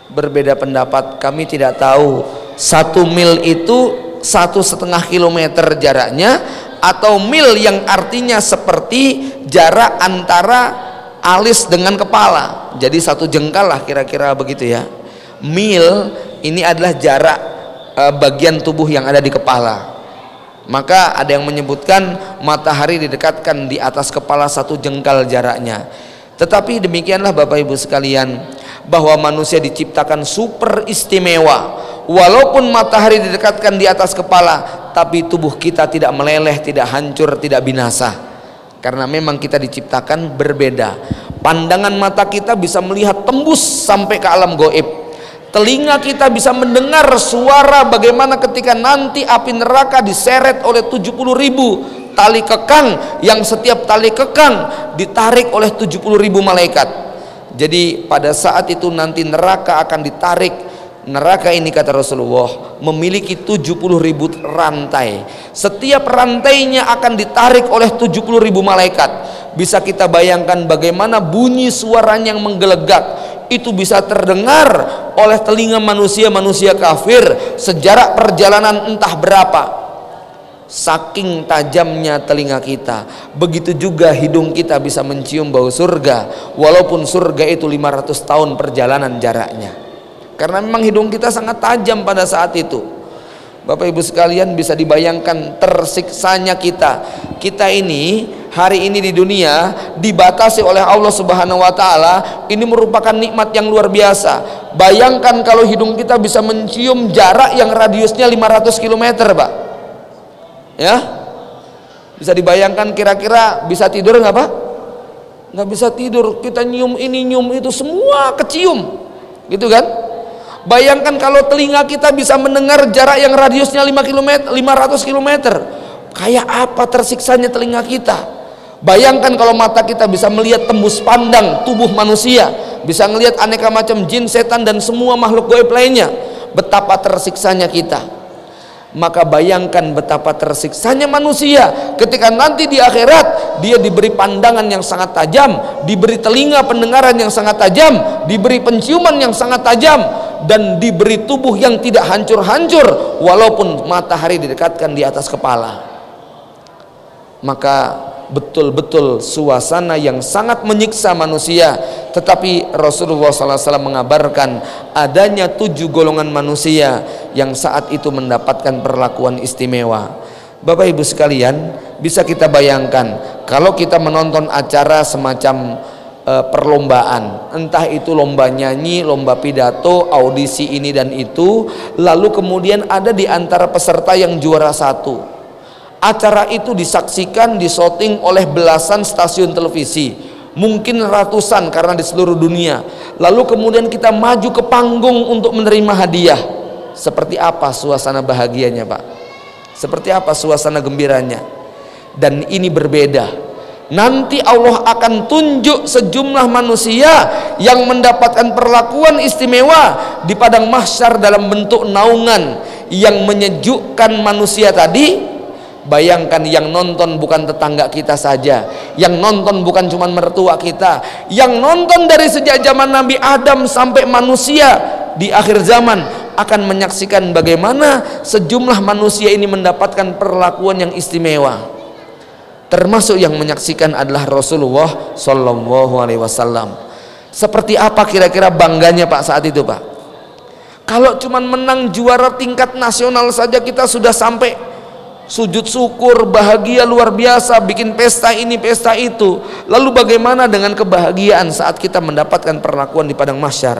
berbeda pendapat, kami tidak tahu 1 mil itu 1,5 kilometer jaraknya atau mil yang artinya seperti jarak antara alis dengan kepala, jadi 1 jengkal lah kira-kira begitu ya. Mil ini adalah jarak bagian tubuh yang ada di kepala. Maka ada yang menyebutkan matahari didekatkan di atas kepala 1 jengkal jaraknya. Tetapi demikianlah Bapak Ibu sekalian, bahwa manusia diciptakan super istimewa. Walaupun matahari didekatkan di atas kepala, tapi tubuh kita tidak meleleh, tidak hancur, tidak binasa. Karena memang kita diciptakan berbeda. Pandangan mata kita bisa melihat tembus sampai ke alam gaib. Telinga kita bisa mendengar suara bagaimana ketika nanti api neraka diseret oleh 70.000 tali kekang, yang setiap tali kekang ditarik oleh 70.000 malaikat. Jadi pada saat itu nanti neraka akan ditarik. Neraka ini kata Rasulullah memiliki 70.000 rantai. Setiap rantainya akan ditarik oleh 70.000 malaikat. Bisa kita bayangkan bagaimana bunyi suaranya yang menggelegak. itu bisa terdengar oleh telinga manusia kafir sejarak perjalanan entah berapa. Saking tajamnya telinga kita, begitu juga hidung kita bisa mencium bau surga, walaupun surga itu 500 tahun perjalanan jaraknya, karena memang hidung kita sangat tajam pada saat itu. Bapak Ibu sekalian, bisa dibayangkan tersiksanya kita ini hari ini di dunia dibatasi oleh Allah Subhanahu wa taala. Ini merupakan nikmat yang luar biasa. Bayangkan kalau hidung kita bisa mencium jarak yang radiusnya 500 km, Pak. Ya, bisa dibayangkan kira-kira bisa tidur nggak, Pak? Nggak bisa tidur. Kita nyium ini nyium itu semua kecium, gitu kan? Bayangkan kalau telinga kita bisa mendengar jarak yang radiusnya 500 km, kayak apa tersiksanya telinga kita. Bayangkan kalau mata kita bisa melihat tembus pandang tubuh manusia, bisa melihat aneka macam jin, setan dan semua makhluk gaib lainnya, betapa tersiksanya kita. Maka bayangkan betapa tersiksanya manusia ketika nanti di akhirat dia diberi pandangan yang sangat tajam, diberi telinga pendengaran yang sangat tajam, diberi penciuman yang sangat tajam, dan diberi tubuh yang tidak hancur-hancur walaupun matahari didekatkan di atas kepala. Maka betul-betul suasana yang sangat menyiksa manusia. Tetapi Rasulullah SAW mengabarkan adanya 7 golongan manusia yang saat itu mendapatkan perlakuan istimewa. Bapak Ibu sekalian, bisa kita bayangkan kalau kita menonton acara semacam perlombaan, entah itu lomba nyanyi, lomba pidato, audisi ini dan itu, lalu kemudian ada di antara peserta yang juara 1. Acara itu disaksikan, disyuting oleh belasan stasiun televisi, mungkin ratusan karena di seluruh dunia. Lalu kemudian kita maju ke panggung untuk menerima hadiah. Seperti apa suasana bahagianya, Pak? Seperti apa suasana gembiranya? Dan ini berbeda. Nanti Allah akan tunjuk sejumlah manusia yang mendapatkan perlakuan istimewa di padang mahsyar dalam bentuk naungan yang menyejukkan manusia tadi. Bayangkan yang nonton bukan tetangga kita saja, yang nonton bukan cuma mertua kita, yang nonton dari sejak zaman Nabi Adam sampai manusia di akhir zaman akan menyaksikan bagaimana sejumlah manusia ini mendapatkan perlakuan yang istimewa. Termasuk yang menyaksikan adalah Rasulullah Shallallahu Alaihi Wasallam. Seperti apa kira-kira bangganya Pak saat itu, Pak? Kalau cuma menang juara tingkat nasional saja kita sudah sampai sujud syukur, bahagia luar biasa, bikin pesta ini pesta itu. Lalu bagaimana dengan kebahagiaan saat kita mendapatkan perlakuan di padang mahsyar?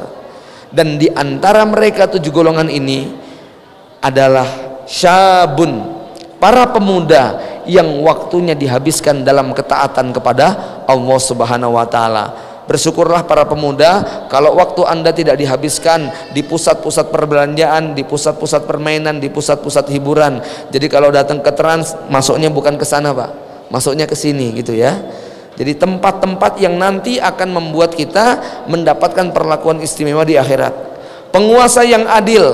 Dan di antara mereka 7 golongan ini adalah syabun, para pemuda yang waktunya dihabiskan dalam ketaatan kepada Allah Subhanahu wa taala. Bersyukurlah para pemuda kalau waktu Anda tidak dihabiskan di pusat-pusat perbelanjaan, di pusat-pusat permainan, di pusat-pusat hiburan. Jadi kalau datang ke Trans, masuknya bukan ke sana, Pak. Masuknya ke sini gitu ya. Jadi tempat-tempat yang nanti akan membuat kita mendapatkan perlakuan istimewa di akhirat. Penguasa yang adil,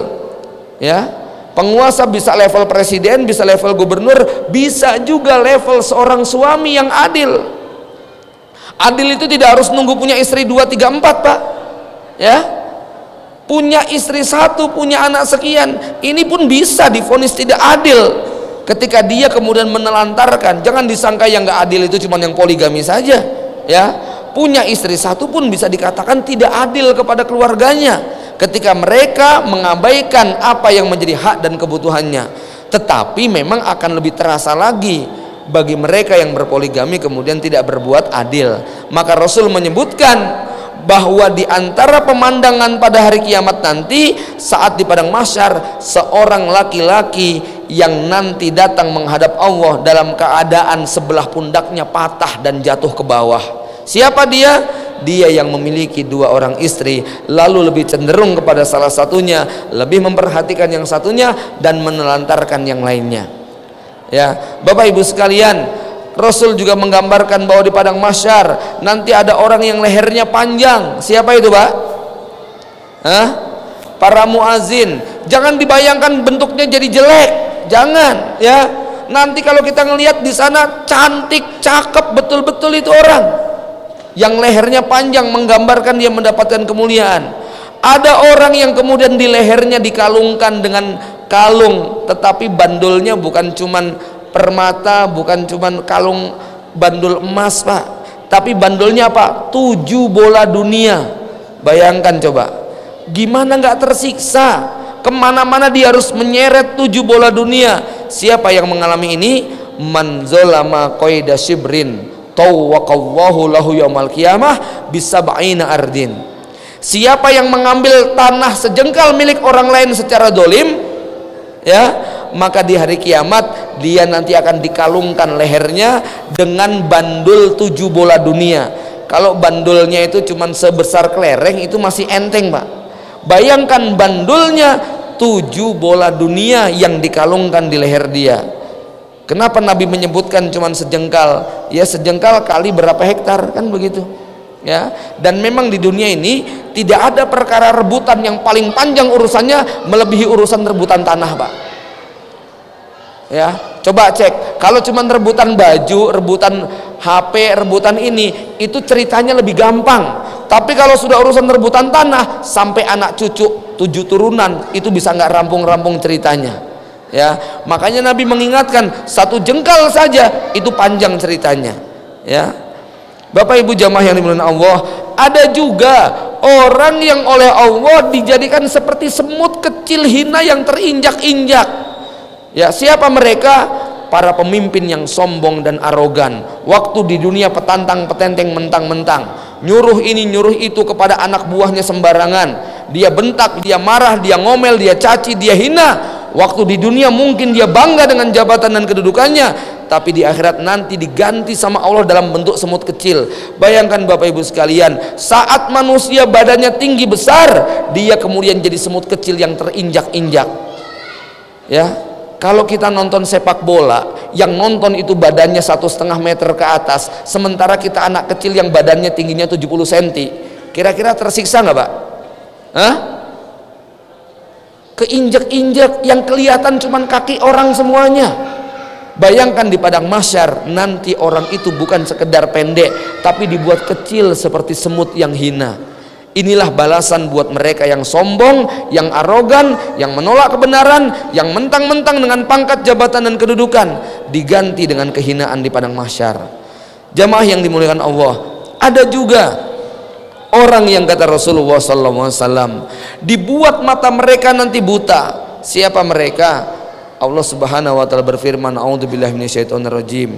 ya. Penguasa bisa level presiden, bisa level gubernur, bisa juga level seorang suami yang adil. Adil itu tidak harus nunggu punya istri 2, 3, 4, Pak. Ya, punya istri 1, punya anak sekian, ini pun bisa divonis tidak adil ketika dia kemudian menelantarkan. Jangan disangka yang nggak adil itu cuma yang poligami saja. Ya, punya istri 1 pun bisa dikatakan tidak adil kepada keluarganya ketika mereka mengabaikan apa yang menjadi hak dan kebutuhannya. Tetapi memang akan lebih terasa lagi bagi mereka yang berpoligami kemudian tidak berbuat adil. Maka Rasul menyebutkan bahwa di antara pemandangan pada hari kiamat nanti saat di padang mahsyar, seorang laki-laki yang nanti datang menghadap Allah dalam keadaan sebelah pundaknya patah dan jatuh ke bawah. Siapa dia? Dia yang memiliki 2 orang istri, lalu lebih cenderung kepada salah satunya, lebih memperhatikan yang satunya dan menelantarkan yang lainnya. Ya, Bapak Ibu sekalian, Rasul juga menggambarkan bahwa di padang mahsyar nanti ada orang yang lehernya panjang. Siapa itu, Pak? Hah? Para muazin. Jangan dibayangkan bentuknya jadi jelek, jangan ya. Nanti kalau kita ngelihat di sana cantik, cakep betul-betul itu orang. yang lehernya panjang menggambarkan dia mendapatkan kemuliaan. Ada orang yang kemudian di lehernya dikalungkan dengan kalung, tetapi bandulnya bukan cuman permata, bukan cuman kalung bandul emas, Pak, tapi bandulnya apa? 7 bola dunia. Bayangkan coba, gimana nggak tersiksa? Kemana-mana dia harus menyeret 7 bola dunia. Siapa yang mengalami ini? Man zolama qaida shibrin tawwaqallahu lahu yaumal qiyamah bisab'ina ardin. Siapa yang mengambil tanah sejengkal milik orang lain secara dolim, ya, maka di hari kiamat dia nanti akan dikalungkan lehernya dengan bandul 7 bola dunia. Kalau bandulnya itu cuman sebesar kelereng itu masih enteng, Pak. Bayangkan bandulnya 7 bola dunia yang dikalungkan di leher dia. Kenapa Nabi menyebutkan cuman sejengkal? Ya, sejengkal kali berapa hektar, kan begitu. Ya, dan memang di dunia ini tidak ada perkara rebutan yang paling panjang urusannya melebihi urusan rebutan tanah, Pak. Ya, coba cek, kalau cuman rebutan baju, rebutan HP, rebutan ini, itu ceritanya lebih gampang. Tapi kalau sudah urusan rebutan tanah, sampai anak cucu 7 turunan, itu bisa nggak rampung-rampung ceritanya. Ya, makanya Nabi mengingatkan, 1 jengkal saja itu panjang ceritanya. Ya, Bapak Ibu jamaah yang dimuliakan Allah, ada juga orang yang oleh Allah dijadikan seperti semut kecil hina yang terinjak-injak. Ya, siapa mereka? Para pemimpin yang sombong dan arogan. Waktu di dunia petantang petenteng mentang-mentang, nyuruh ini nyuruh itu kepada anak buahnya sembarangan. Dia bentak, dia marah, dia ngomel, dia caci, dia hina. Waktu di dunia mungkin dia bangga dengan jabatan dan kedudukannya, tapi di akhirat nanti diganti sama Allah dalam bentuk semut kecil. Bayangkan Bapak Ibu sekalian, saat manusia badannya tinggi besar, dia kemudian jadi semut kecil yang terinjak-injak. Ya, kalau kita nonton sepak bola, yang nonton itu badannya 1,5 meter ke atas, sementara kita anak kecil yang badannya tingginya 70 cm, kira-kira tersiksa nggak, Pak? Hah? Keinjak-injak yang kelihatan cuman kaki orang semuanya. Bayangkan di padang mahsyar nanti orang itu bukan sekedar pendek, tapi dibuat kecil seperti semut yang hina. Inilah balasan buat mereka yang sombong, yang arogan, yang menolak kebenaran, yang mentang-mentang dengan pangkat jabatan dan kedudukan diganti dengan kehinaan di padang mahsyar. Jamaah yang dimuliakan Allah, ada juga orang yang kata Rasulullah SAW dibuat mata mereka nanti buta. Siapa mereka? Allah Subhanahu wa taala berfirman, a'udzubillahi minasyaitonirrajim,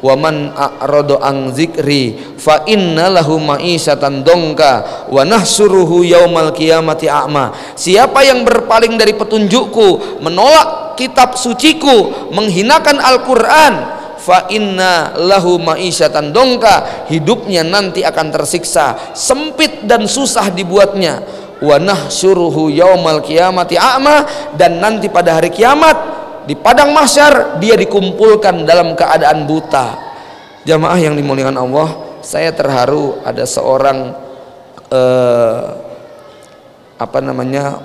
wa man a'rada an dzikri fa inna lahu ma'isyatan dongka wa nahsuruhu yaumal qiyamati a'ma. Siapa yang berpaling dari petunjukku, menolak kitab suciku, menghinakan Al-Qur'an, fa inna lahu ma'isyatan dongka, hidupnya nanti akan tersiksa, sempit dan susah dibuatnya. Wa nahsyuruhu yaumal qiyamati a'ma, dan nanti pada hari kiamat di padang mahsyar dia dikumpulkan dalam keadaan buta. Jamaah yang dimuliakan Allah, saya terharu ada seorang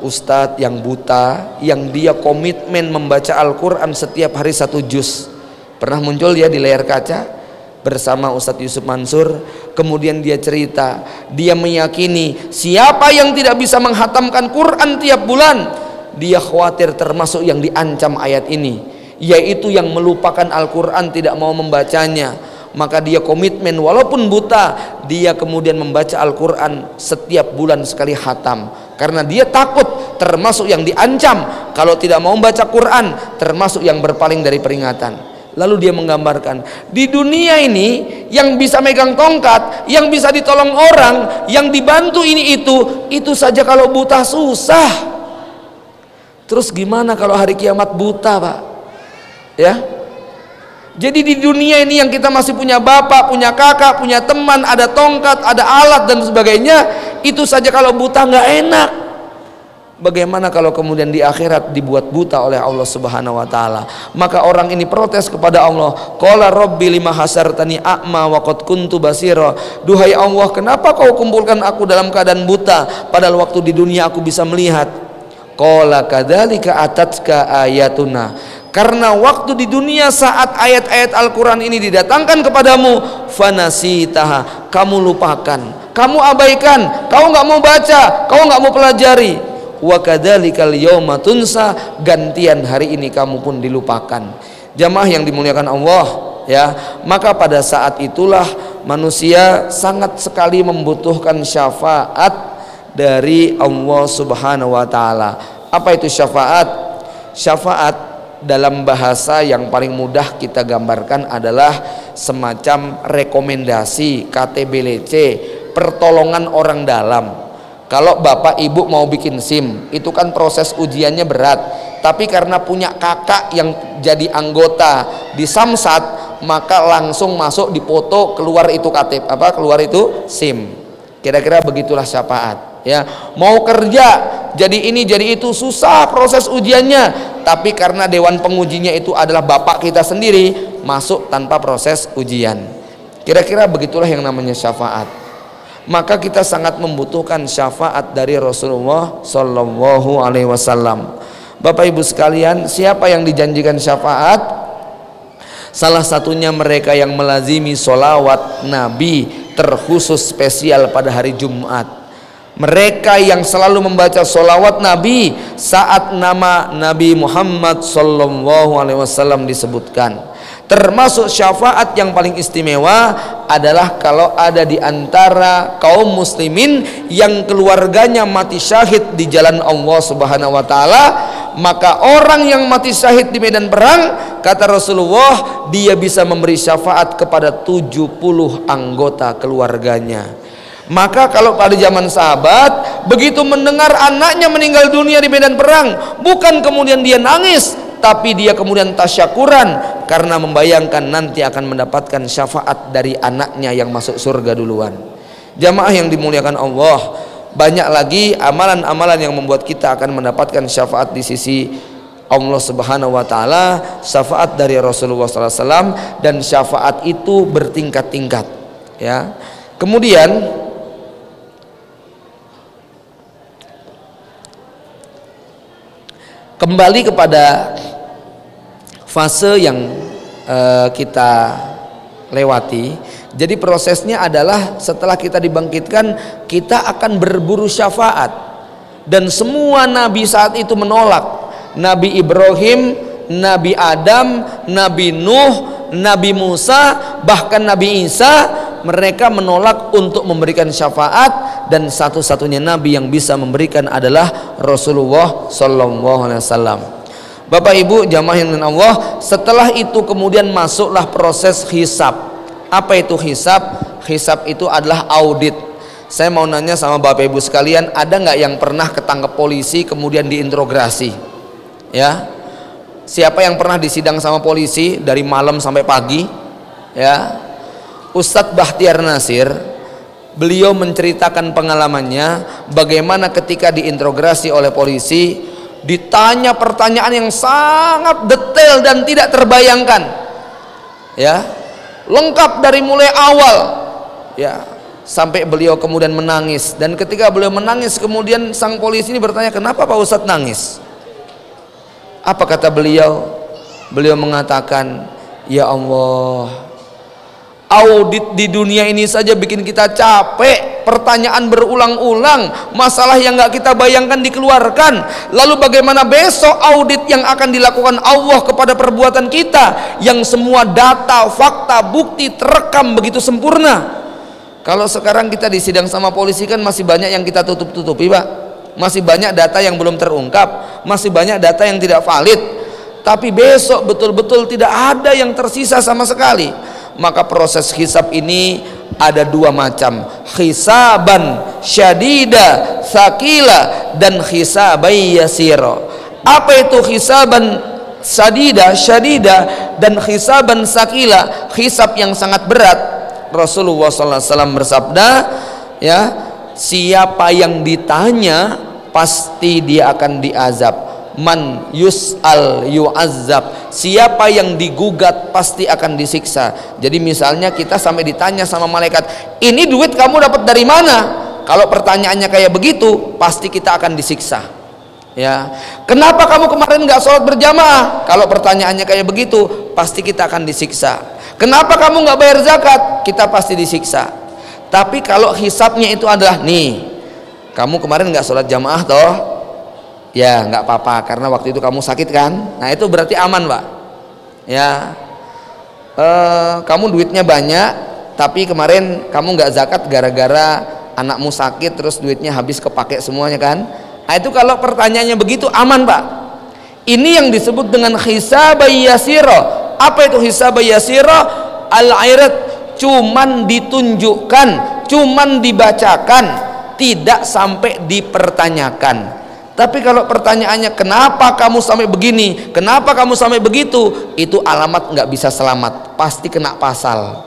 ustadz yang buta, yang dia komitmen membaca Al-Quran setiap hari 1 juz. Pernah muncul dia di layar kaca bersama Ustadz Yusuf Mansur. Kemudian dia cerita, dia meyakini siapa yang tidak bisa menghatamkan Quran tiap bulan, dia khawatir termasuk yang diancam ayat ini, yaitu yang melupakan Al-Quran, tidak mau membacanya. Maka dia komitmen walaupun buta, dia kemudian membaca Al-Quran setiap bulan sekali khatam, karena dia takut termasuk yang diancam kalau tidak mau membaca Quran, termasuk yang berpaling dari peringatan. Lalu dia menggambarkan, di dunia ini yang bisa megang tongkat, yang bisa ditolong orang, yang dibantu ini itu saja kalau buta susah. Terus gimana kalau hari kiamat buta, Pak? Ya. Jadi di dunia ini yang kita masih punya bapak, punya kakak, punya teman, ada tongkat, ada alat dan sebagainya, itu saja kalau buta nggak enak. Bagaimana kalau kemudian di akhirat dibuat buta oleh Allah Subhanahu wa taala? Maka orang ini protes kepada Allah, qala rabbi lima hasartani a'ma wa qad kuntu basira. Duhai Allah, kenapa kau kumpulkan aku dalam keadaan buta padahal waktu di dunia aku bisa melihat? Qala kadzalika atatka ayatuna. Karena waktu di dunia saat ayat-ayat Al-Quran ini didatangkan kepadamu, fanasitaha, kamu lupakan, kamu abaikan, kau nggak mau baca, kau nggak mau pelajari. Wa kadzalikal yauma tunsa, gantian hari ini kamu pun dilupakan. Jamaah yang dimuliakan Allah, ya, maka pada saat itulah manusia sangat sekali membutuhkan syafaat dari Allah Subhanahu wa taala. Apa itu syafaat? Syafaat dalam bahasa yang paling mudah kita gambarkan adalah semacam rekomendasi, KTBLC, pertolongan orang dalam. Kalau bapak ibu mau bikin SIM, itu kan proses ujiannya berat, tapi karena punya kakak yang jadi anggota di Samsat, maka langsung masuk dipoto, keluar itu KTP, keluar itu SIM. Kira-kira begitulah syafaat, ya. Mau kerja jadi ini jadi itu, susah proses ujiannya, tapi karena dewan pengujinya itu adalah bapak kita sendiri, masuk tanpa proses ujian. Kira-kira begitulah yang namanya syafaat. Maka kita sangat membutuhkan syafaat dari Rasulullah Shallallahu Alaihi Wasallam. Bapak ibu sekalian, siapa yang dijanjikan syafaat? Salah satunya mereka yang melazimi sholawat Nabi terkhusus spesial pada hari Jumat. Mereka yang selalu membaca sholawat Nabi saat nama Nabi Muhammad Sallallahu Alaihi Wasallam disebutkan. Termasuk syafaat yang paling istimewa adalah kalau ada di antara kaum muslimin yang keluarganya mati syahid di jalan Allah Subhanahu wa taala, maka orang yang mati syahid di medan perang, kata Rasulullah, dia bisa memberi syafaat kepada 70 anggota keluarganya. Maka kalau pada zaman sahabat, begitu mendengar anaknya meninggal dunia di medan perang, bukan kemudian dia nangis, tapi dia kemudian tasyakuran karena membayangkan nanti akan mendapatkan syafaat dari anaknya yang masuk surga duluan. Jamaah yang dimuliakan Allah, banyak lagi amalan-amalan yang membuat kita akan mendapatkan syafaat di sisi Allah Subhanahu wa taala, syafaat dari Rasulullah sallallahu alaihi wasallam, dan syafaat itu bertingkat-tingkat, ya. Kemudian kembali kepada fase yang kita lewati. Jadi prosesnya adalah setelah kita dibangkitkan, kita akan berburu syafaat, dan semua nabi saat itu menolak. Nabi Ibrahim, Nabi Adam, Nabi Nuh, Nabi Musa, bahkan Nabi Isa, mereka menolak untuk memberikan syafaat, dan satu-satunya nabi yang bisa memberikan adalah Rasulullah Sallallahu Alaihi Wasallam. Bapak ibu jamaah yang dengan Allah, setelah itu kemudian masuklah proses hisab. Apa itu hisab? Hisab itu adalah audit. Saya mau nanya sama bapak ibu sekalian, ada nggak yang pernah ketangkep polisi kemudian diinterogasi? Ya, siapa yang pernah disidang sama polisi dari malam sampai pagi? Ya, Ustadz Bahtiar Nasir, beliau menceritakan pengalamannya bagaimana ketika diinterogasi oleh polisi, ditanya pertanyaan yang sangat detail dan tidak terbayangkan, ya, lengkap dari mulai awal, ya, sampai beliau kemudian menangis. Dan ketika beliau menangis, kemudian sang polisi ini bertanya, kenapa Pak Ustadz nangis? Apa kata beliau? Beliau mengatakan, ya Allah, audit di dunia ini saja bikin kita capek, pertanyaan berulang-ulang, masalah yang nggak kita bayangkan dikeluarkan, lalu bagaimana besok audit yang akan dilakukan Allah kepada perbuatan kita yang semua data, fakta, bukti terekam begitu sempurna. Kalau sekarang kita disidang sama polisi kan masih banyak yang kita tutup-tutupi, Pak, masih banyak data yang belum terungkap, masih banyak data yang tidak valid, tapi besok betul-betul tidak ada yang tersisa sama sekali. Maka proses hisab ini ada dua macam, hisaban syadida sakila dan hisabai yasira. Apa itu hisaban syadida dan hisaban sakila? Hisab yang sangat berat. Rasulullah SAW bersabda, ya, siapa yang ditanya pasti dia akan diazab. Man yus'al yu'azzab, siapa yang digugat pasti akan disiksa. Jadi misalnya kita sampai ditanya sama malaikat, ini duit kamu dapat dari mana? Kalau pertanyaannya kayak begitu, pasti kita akan disiksa. Ya, kenapa kamu kemarin nggak sholat berjamaah? Kalau pertanyaannya kayak begitu, pasti kita akan disiksa. Kenapa kamu nggak bayar zakat? Kita pasti disiksa. Tapi kalau hisabnya itu adalah nih, kamu kemarin nggak sholat jamaah toh? Ya nggak apa-apa, karena waktu itu kamu sakit kan? Nah itu berarti aman, Pak. Ya, kamu duitnya banyak, tapi kemarin kamu nggak zakat gara-gara anakmu sakit, terus duitnya habis kepake semuanya kan? Nah itu kalau pertanyaannya begitu aman, Pak. Ini yang disebut dengan hisabay yasira. Apa itu hisabay yasira? Al-airat, cuman ditunjukkan, cuman dibacakan, tidak sampai dipertanyakan. Tapi kalau pertanyaannya kenapa kamu sampai begini, kenapa kamu sampai begitu, itu alamat nggak bisa selamat, pasti kena pasal.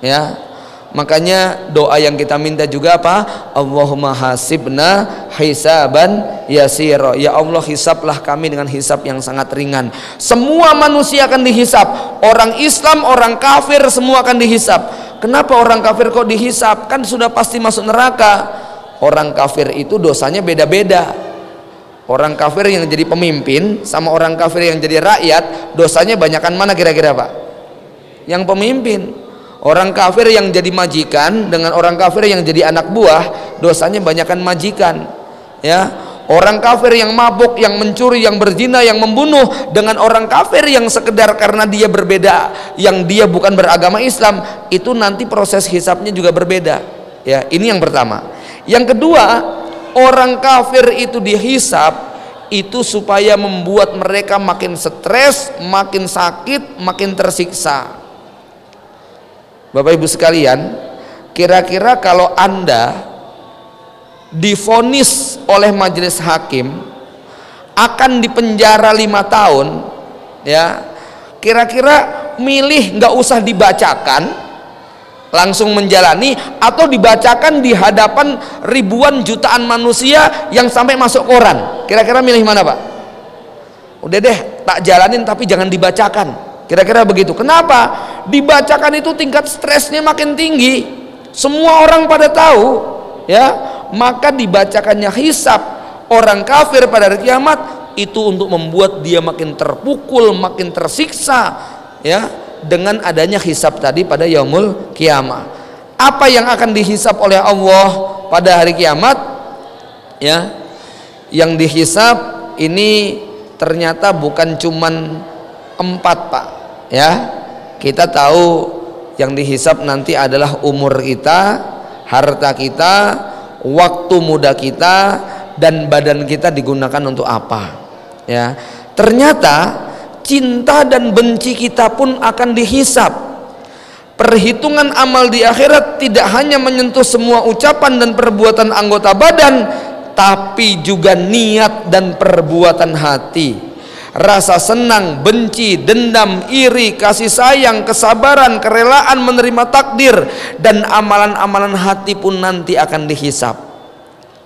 Ya. Makanya doa yang kita minta juga apa? Allahumma hasibna hisaban yasira. Ya Allah, hisablah kami dengan hisab yang sangat ringan. Semua manusia akan dihisab, orang Islam, orang kafir, semua akan dihisab. Kenapa orang kafir kok dihisab? Kan sudah pasti masuk neraka. Orang kafir itu dosanya beda-beda. Orang kafir yang jadi pemimpin sama orang kafir yang jadi rakyat, dosanya banyakan mana kira-kira, Pak? Yang pemimpin. Orang kafir yang jadi majikan dengan orang kafir yang jadi anak buah, dosanya banyakan majikan. Ya, orang kafir yang mabuk, yang mencuri, yang berzina, yang membunuh, dengan orang kafir yang sekedar karena dia berbeda, yang dia bukan beragama Islam, itu nanti proses hisabnya juga berbeda. Ya, ini yang pertama. Yang kedua, orang kafir itu dihisab itu supaya membuat mereka makin stres, makin sakit, makin tersiksa. Bapak Ibu sekalian, kira-kira kalau Anda divonis oleh majelis hakim akan dipenjara 5 tahun, ya, kira-kira milih nggak usah dibacakan, langsung menjalani, atau dibacakan di hadapan ribuan jutaan manusia yang sampai masuk koran? Kira-kira milih mana, Pak? Udah deh, tak jalanin tapi jangan dibacakan. Kira-kira begitu. Kenapa? Dibacakan itu tingkat stresnya makin tinggi. Semua orang pada tahu, ya. Maka dibacakannya hisab orang kafir pada hari kiamat itu untuk membuat dia makin terpukul, makin tersiksa, ya, dengan adanya hisab tadi pada yaumul kiamah. Apa yang akan dihisab oleh Allah pada hari kiamat? Ya, yang dihisab ini ternyata bukan cuman 4, Pak. Ya, kita tahu yang dihisab nanti adalah umur kita, harta kita, waktu muda kita, dan badan kita digunakan untuk apa. Ya, ternyata cinta dan benci kita pun akan dihisab. Perhitungan amal di akhirat tidak hanya menyentuh semua ucapan dan perbuatan anggota badan, tapi juga niat dan perbuatan hati. Rasa senang, benci, dendam, iri, kasih sayang, kesabaran, kerelaan menerima takdir, dan amalan-amalan hati pun nanti akan dihisab.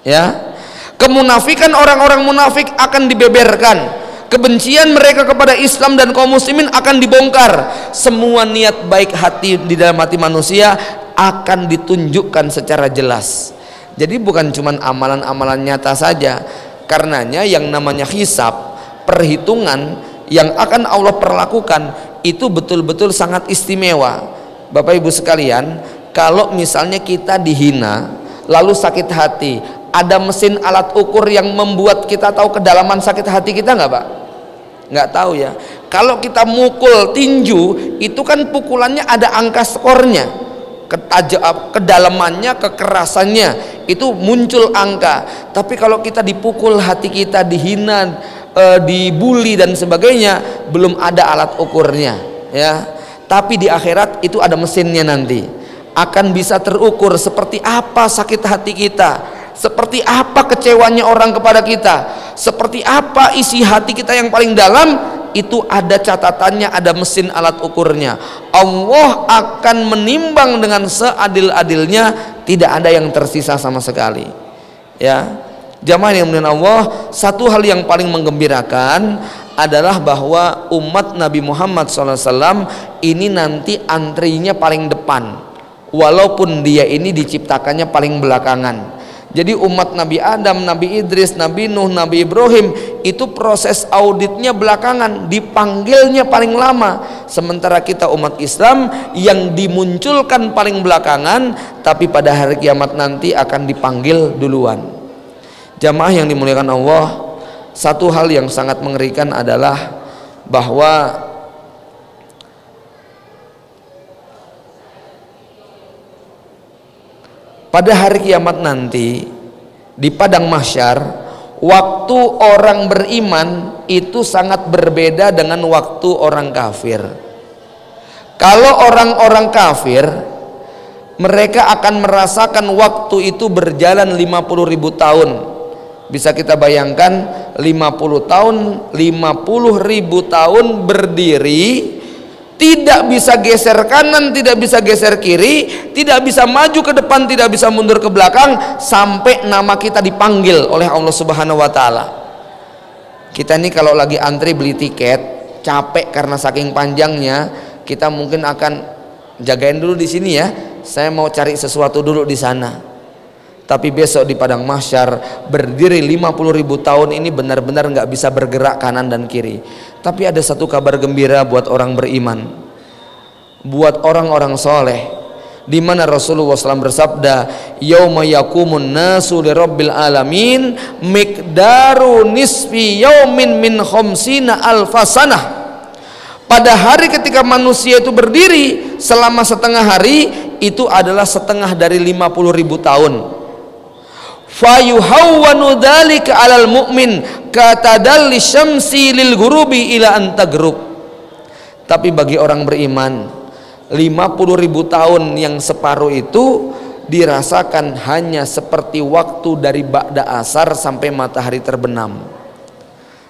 Ya, kemunafikan orang-orang munafik akan dibeberkan, kebencian mereka kepada Islam dan kaum muslimin akan dibongkar. Semua niat baik hati di dalam hati manusia akan ditunjukkan secara jelas. Jadi bukan cuma amalan-amalan nyata saja. Karenanya yang namanya hisab, perhitungan yang akan Allah perlakukan itu betul-betul sangat istimewa. Bapak Ibu sekalian, kalau misalnya kita dihina lalu sakit hati, ada mesin alat ukur yang membuat kita tahu kedalaman sakit hati kita nggak, Pak? Nggak tahu ya. Kalau kita mukul tinju itu kan pukulannya ada angka skornya, kedalamannya, kekerasannya, itu muncul angka. Tapi kalau kita dipukul hati kita, dihina, dibully dan sebagainya, belum ada alat ukurnya, ya. Tapi di akhirat itu ada mesinnya, nanti akan bisa terukur seperti apa sakit hati kita, seperti apa kecewanya orang kepada kita, seperti apa isi hati kita yang paling dalam, itu ada catatannya, ada mesin alat ukurnya. Allah akan menimbang dengan seadil-adilnya, tidak ada yang tersisa sama sekali. Ya, jamaah yang muliakan Allah, satu hal yang paling menggembirakan adalah bahwa umat Nabi Muhammad SAW ini nanti antrinya paling depan, walaupun dia ini diciptakannya paling belakangan. Jadi umat Nabi Adam, Nabi Idris, Nabi Nuh, Nabi Ibrahim itu proses auditnya belakangan, dipanggilnya paling lama. Sementara kita umat Islam yang dimunculkan paling belakangan, tapi pada hari kiamat nanti akan dipanggil duluan. Jamaah yang dimuliakan Allah, satu hal yang sangat mengerikan adalah bahwa pada hari kiamat nanti di padang mahsyar, waktu orang beriman itu sangat berbeda dengan waktu orang kafir. Kalau orang-orang kafir, mereka akan merasakan waktu itu berjalan 50.000 tahun. Bisa kita bayangkan 50 tahun, 50.000 tahun berdiri, tidak bisa geser kanan, tidak bisa geser kiri, tidak bisa maju ke depan, tidak bisa mundur ke belakang, sampai nama kita dipanggil oleh Allah Subhanahu wa taala. Kita ini kalau lagi antri beli tiket, capek karena saking panjangnya, kita mungkin akan jagain dulu di sini ya, saya mau cari sesuatu dulu di sana. Tapi besok di padang mahsyar berdiri 50.000 tahun ini benar-benar nggak bisa bergerak kanan dan kiri. Tapi ada satu kabar gembira buat orang beriman, buat orang-orang soleh, di mana Rasulullah SAW bersabda, yauma yakumun nasu li rabbil alamin miqdaru nisfi yaumin min khamsina alfasanah. Pada hari ketika manusia itu berdiri selama setengah hari, itu adalah setengah dari 50.000 tahun. Fayuhawwanu dzalika 'alal mu'min katadalli syamsi lil ghurubi ila an tagrub. Tapi bagi orang beriman, 50.000 tahun yang separuh itu dirasakan hanya seperti waktu dari ba'da asar sampai matahari terbenam.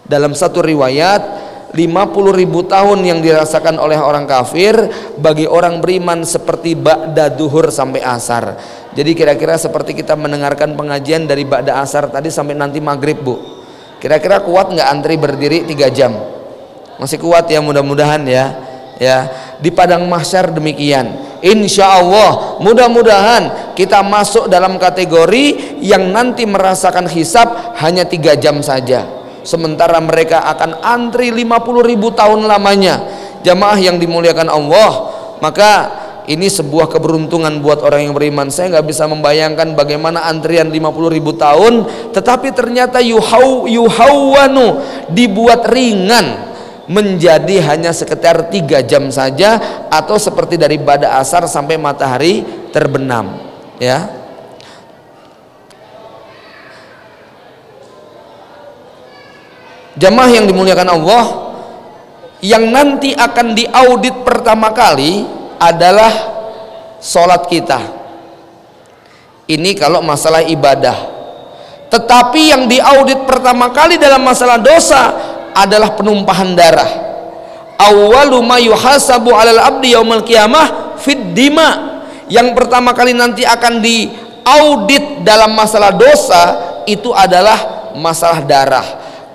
Dalam satu riwayat, 50.000 tahun yang dirasakan oleh orang kafir, bagi orang beriman seperti ba'da duhur sampai asar. Jadi kira-kira seperti kita mendengarkan pengajian dari ba'da asar tadi sampai nanti maghrib, Bu. Kira-kira kuat nggak antri berdiri 3 jam? Masih kuat ya, mudah-mudahan ya. Ya, di padang mahsyar demikian. Insya Allah, mudah-mudahan kita masuk dalam kategori yang nanti merasakan hisab hanya 3 jam saja. Sementara mereka akan antri 50.000 tahun lamanya. Jamaah yang dimuliakan Allah, maka ini sebuah keberuntungan buat orang yang beriman. Saya nggak bisa membayangkan bagaimana antrian 50.000 tahun, tetapi ternyata yuhawwanu, dibuat ringan menjadi hanya sekitar 3 jam saja, atau seperti dari ba'da asar sampai matahari terbenam. Ya, jamaah yang dimuliakan Allah, yang nanti akan diaudit pertama kali adalah sholat kita. Ini kalau masalah ibadah. Tetapi yang diaudit pertama kali dalam masalah dosa adalah penumpahan darah. Awwalu ma yuhasabu 'alal abdi yaumil qiyamah fid dima. Yang pertama kali nanti akan diaudit dalam masalah dosa itu adalah masalah darah.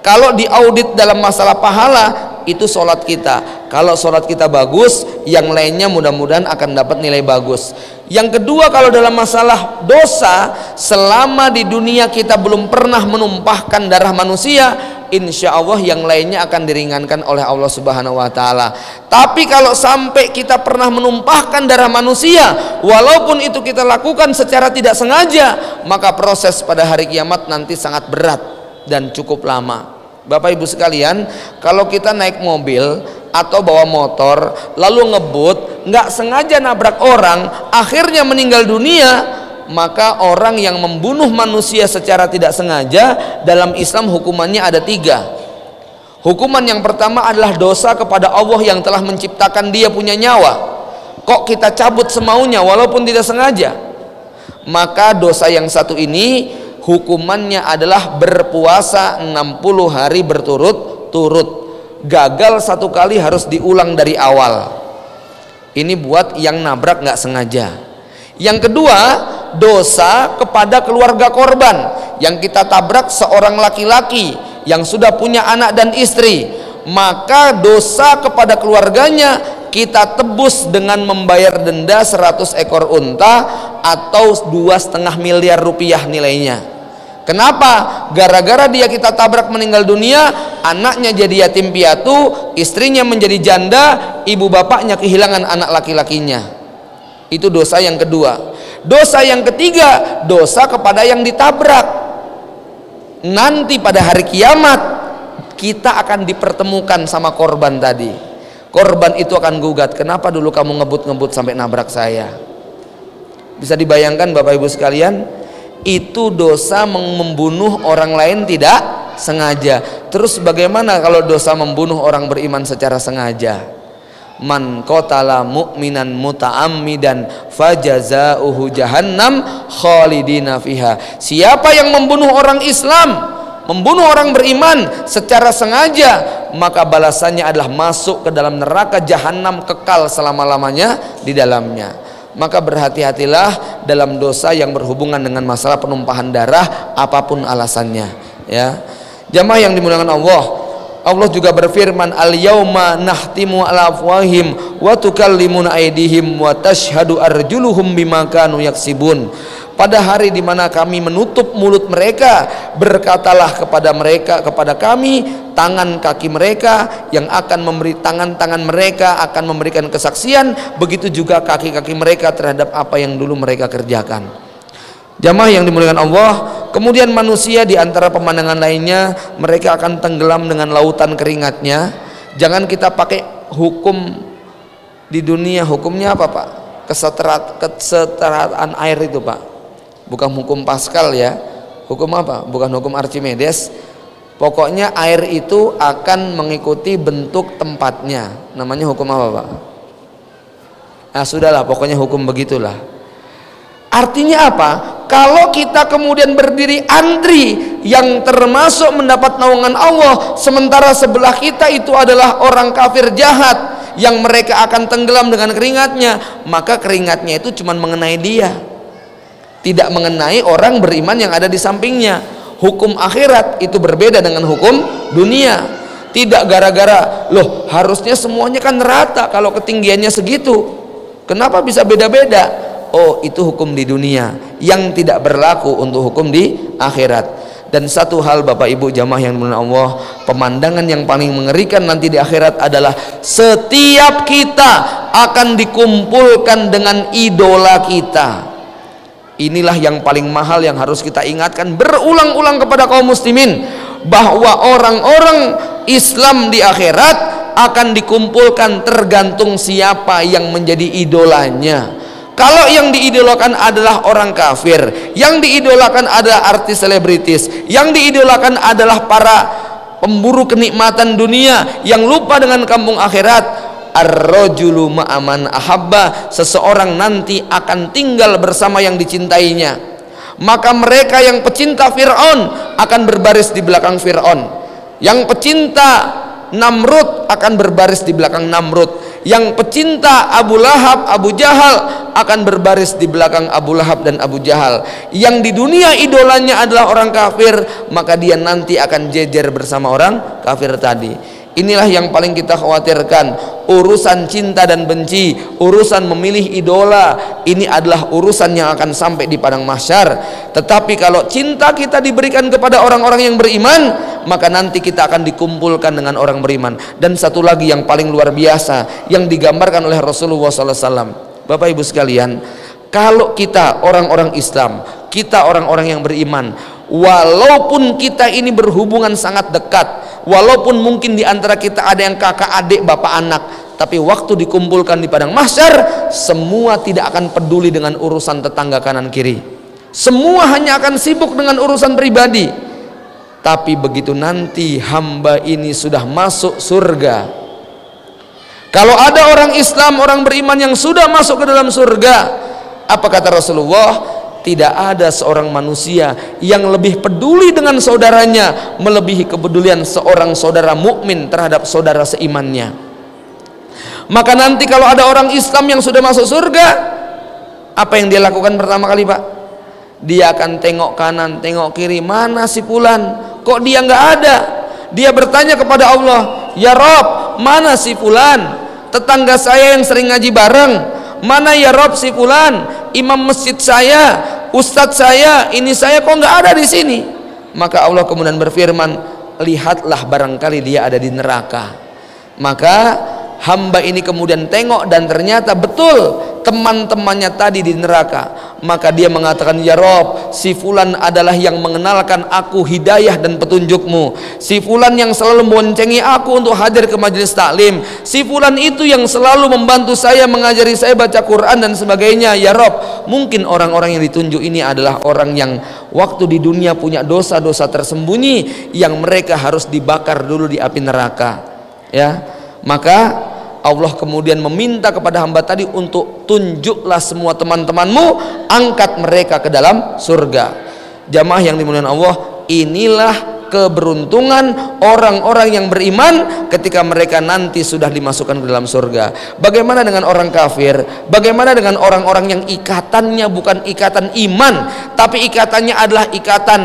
Kalau diaudit dalam masalah pahala, itu sholat kita. Kalau sholat kita bagus, yang lainnya mudah-mudahan akan dapat nilai bagus. Yang kedua, kalau dalam masalah dosa, selama di dunia kita belum pernah menumpahkan darah manusia, insya Allah yang lainnya akan diringankan oleh Allah Subhanahu wa Ta'ala. Tapi kalau sampai kita pernah menumpahkan darah manusia, walaupun itu kita lakukan secara tidak sengaja, maka proses pada hari kiamat nanti sangat berat dan cukup lama. Bapak Ibu sekalian, kalau kita naik mobil atau bawa motor lalu ngebut, nggak sengaja nabrak orang, akhirnya meninggal dunia, maka orang yang membunuh manusia secara tidak sengaja dalam Islam hukumannya ada 3. Hukuman yang pertama adalah dosa kepada Allah yang telah menciptakan dia punya nyawa. Kok kita cabut semaunya walaupun tidak sengaja? Maka dosa yang satu ini hukumannya adalah berpuasa 60 hari berturut-turut. Gagal 1 kali harus diulang dari awal. Ini buat yang nabrak nggak sengaja. Yang kedua, dosa kepada keluarga korban. Yang kita tabrak seorang laki-laki yang sudah punya anak dan istri, maka dosa kepada keluarganya kita tebus dengan membayar denda 100 ekor unta atau 2,5 miliar rupiah nilainya. Kenapa? Gara-gara dia kita tabrak meninggal dunia, anaknya jadi yatim piatu, istrinya menjadi janda, ibu bapaknya kehilangan anak laki-lakinya. Itu dosa yang kedua. Dosa yang ketiga, dosa kepada yang ditabrak. Nanti pada hari kiamat kita akan dipertemukan sama korban tadi. Korban itu akan gugat, kenapa dulu kamu ngebut-ngebut sampai nabrak saya? Bisa dibayangkan Bapak Ibu sekalian, itu dosa membunuh orang lain tidak sengaja. Terus bagaimana kalau dosa membunuh orang beriman secara sengaja? Man qatala mu'minan muta'ammidan fajazauhu jahannam khalidina fiha. Siapa yang membunuh orang Islam, membunuh orang beriman secara sengaja, maka balasannya adalah masuk ke dalam neraka jahanam kekal selama-lamanya di dalamnya. Maka berhati-hatilah dalam dosa yang berhubungan dengan masalah penumpahan darah apapun alasannya, ya. Jamaah yang dimuliakan Allah, Allah juga berfirman, al-yauma nahtimu ala afwahim wa tukallimuna aydihim wa tashhadu arjuluhum bima kanu yaksibun. Pada hari di mana kami menutup mulut mereka, berkatalah kepada mereka, kepada kami, tangan kaki mereka yang akan memberi, tangan-tangan mereka akan memberikan kesaksian, begitu juga kaki-kaki mereka terhadap apa yang dulu mereka kerjakan. Jamaah yang dimuliakan Allah, kemudian manusia di antara pemandangan lainnya, mereka akan tenggelam dengan lautan keringatnya. Jangan kita pakai hukum di dunia, hukumnya apa Pak? Kesetaraan air itu Pak, bukan hukum Pascal ya. Hukum apa? Bukan hukum Archimedes. Pokoknya air itu akan mengikuti bentuk tempatnya. Namanya hukum apa Pak? Nah sudahlah, pokoknya hukum begitulah. Artinya apa? Kalau kita kemudian berdiri antri yang termasuk mendapat naungan Allah, sementara sebelah kita itu adalah orang kafir jahat yang mereka akan tenggelam dengan keringatnya, maka keringatnya itu cuma mengenai dia, tidak mengenai orang beriman yang ada di sampingnya. Hukum akhirat itu berbeda dengan hukum dunia. Tidak gara-gara loh harusnya semuanya kan rata kalau ketinggiannya segitu, kenapa bisa beda-beda? Oh, itu hukum di dunia yang tidak berlaku untuk hukum di akhirat. Dan satu hal Bapak Ibu jamaah yang dimuliakan Allah, pemandangan yang paling mengerikan nanti di akhirat adalah setiap kita akan dikumpulkan dengan idola kita. Inilah yang paling mahal yang harus kita ingatkan berulang-ulang kepada kaum muslimin, bahwa orang-orang Islam di akhirat akan dikumpulkan tergantung siapa yang menjadi idolanya. Kalau yang diidolakan adalah orang kafir, yang diidolakan adalah artis selebritis, yang diidolakan adalah para pemburu kenikmatan dunia yang lupa dengan kampung akhirat, ar-rajulu ma'aman ahabba, seseorang nanti akan tinggal bersama yang dicintainya. Maka mereka yang pecinta Fir'aun akan berbaris di belakang Fir'aun, yang pecinta Namrud akan berbaris di belakang Namrud, yang pecinta Abu Lahab, Abu Jahal akan berbaris di belakang Abu Lahab dan Abu Jahal. Yang di dunia idolanya adalah orang kafir, maka dia nanti akan jejer bersama orang kafir tadi. Inilah yang paling kita khawatirkan. Urusan cinta dan benci, urusan memilih idola, ini adalah urusan yang akan sampai di padang mahsyar. Tetapi kalau cinta kita diberikan kepada orang-orang yang beriman, maka nanti kita akan dikumpulkan dengan orang beriman. Dan satu lagi yang paling luar biasa yang digambarkan oleh Rasulullah SAW, Bapak Ibu sekalian, kalau kita orang-orang Islam, kita orang-orang yang beriman, walaupun kita ini berhubungan sangat dekat, walaupun mungkin di antara kita ada yang kakak adik bapak anak, tapi waktu dikumpulkan di padang mahsyar, semua tidak akan peduli dengan urusan tetangga kanan kiri, semua hanya akan sibuk dengan urusan pribadi. Tapi begitu nanti hamba ini sudah masuk surga, kalau ada orang Islam, orang beriman yang sudah masuk ke dalam surga, apa kata Rasulullah? Tidak ada seorang manusia yang lebih peduli dengan saudaranya melebihi kepedulian seorang saudara mukmin terhadap saudara seimannya. Maka nanti kalau ada orang Islam yang sudah masuk surga, apa yang dia lakukan pertama kali Pak? Dia akan tengok kanan, tengok kiri, mana si fulan? Kok dia nggak ada? Dia bertanya kepada Allah, ya Rob, mana si fulan? tetangga saya yang sering ngaji bareng? Mana ya Rob si fulan, imam masjid saya, ustadz saya, ini saya kok nggak ada di sini? Maka Allah kemudian berfirman, lihatlah barangkali dia ada di neraka. Maka hamba ini kemudian tengok dan ternyata betul teman-temannya tadi di neraka. Maka dia mengatakan, ya Rob, si fulan adalah yang mengenalkan aku hidayah dan petunjukmu. Si fulan yang selalu memboncengi aku untuk hadir ke majelis taklim. Si fulan itu yang selalu membantu saya, mengajari saya baca Quran dan sebagainya. Ya Rob, mungkin orang-orang yang ditunjuk ini adalah orang yang waktu di dunia punya dosa-dosa tersembunyi yang mereka harus dibakar dulu di api neraka. Ya, maka Allah kemudian meminta kepada hamba tadi untuk tunjuklah semua teman-temanmu, angkat mereka ke dalam surga. Jamaah yang dimuliakan Allah, inilah keberuntungan orang-orang yang beriman ketika mereka nanti sudah dimasukkan ke dalam surga. Bagaimana dengan orang kafir? Bagaimana dengan orang-orang yang ikatannya bukan ikatan iman, tapi ikatannya adalah ikatan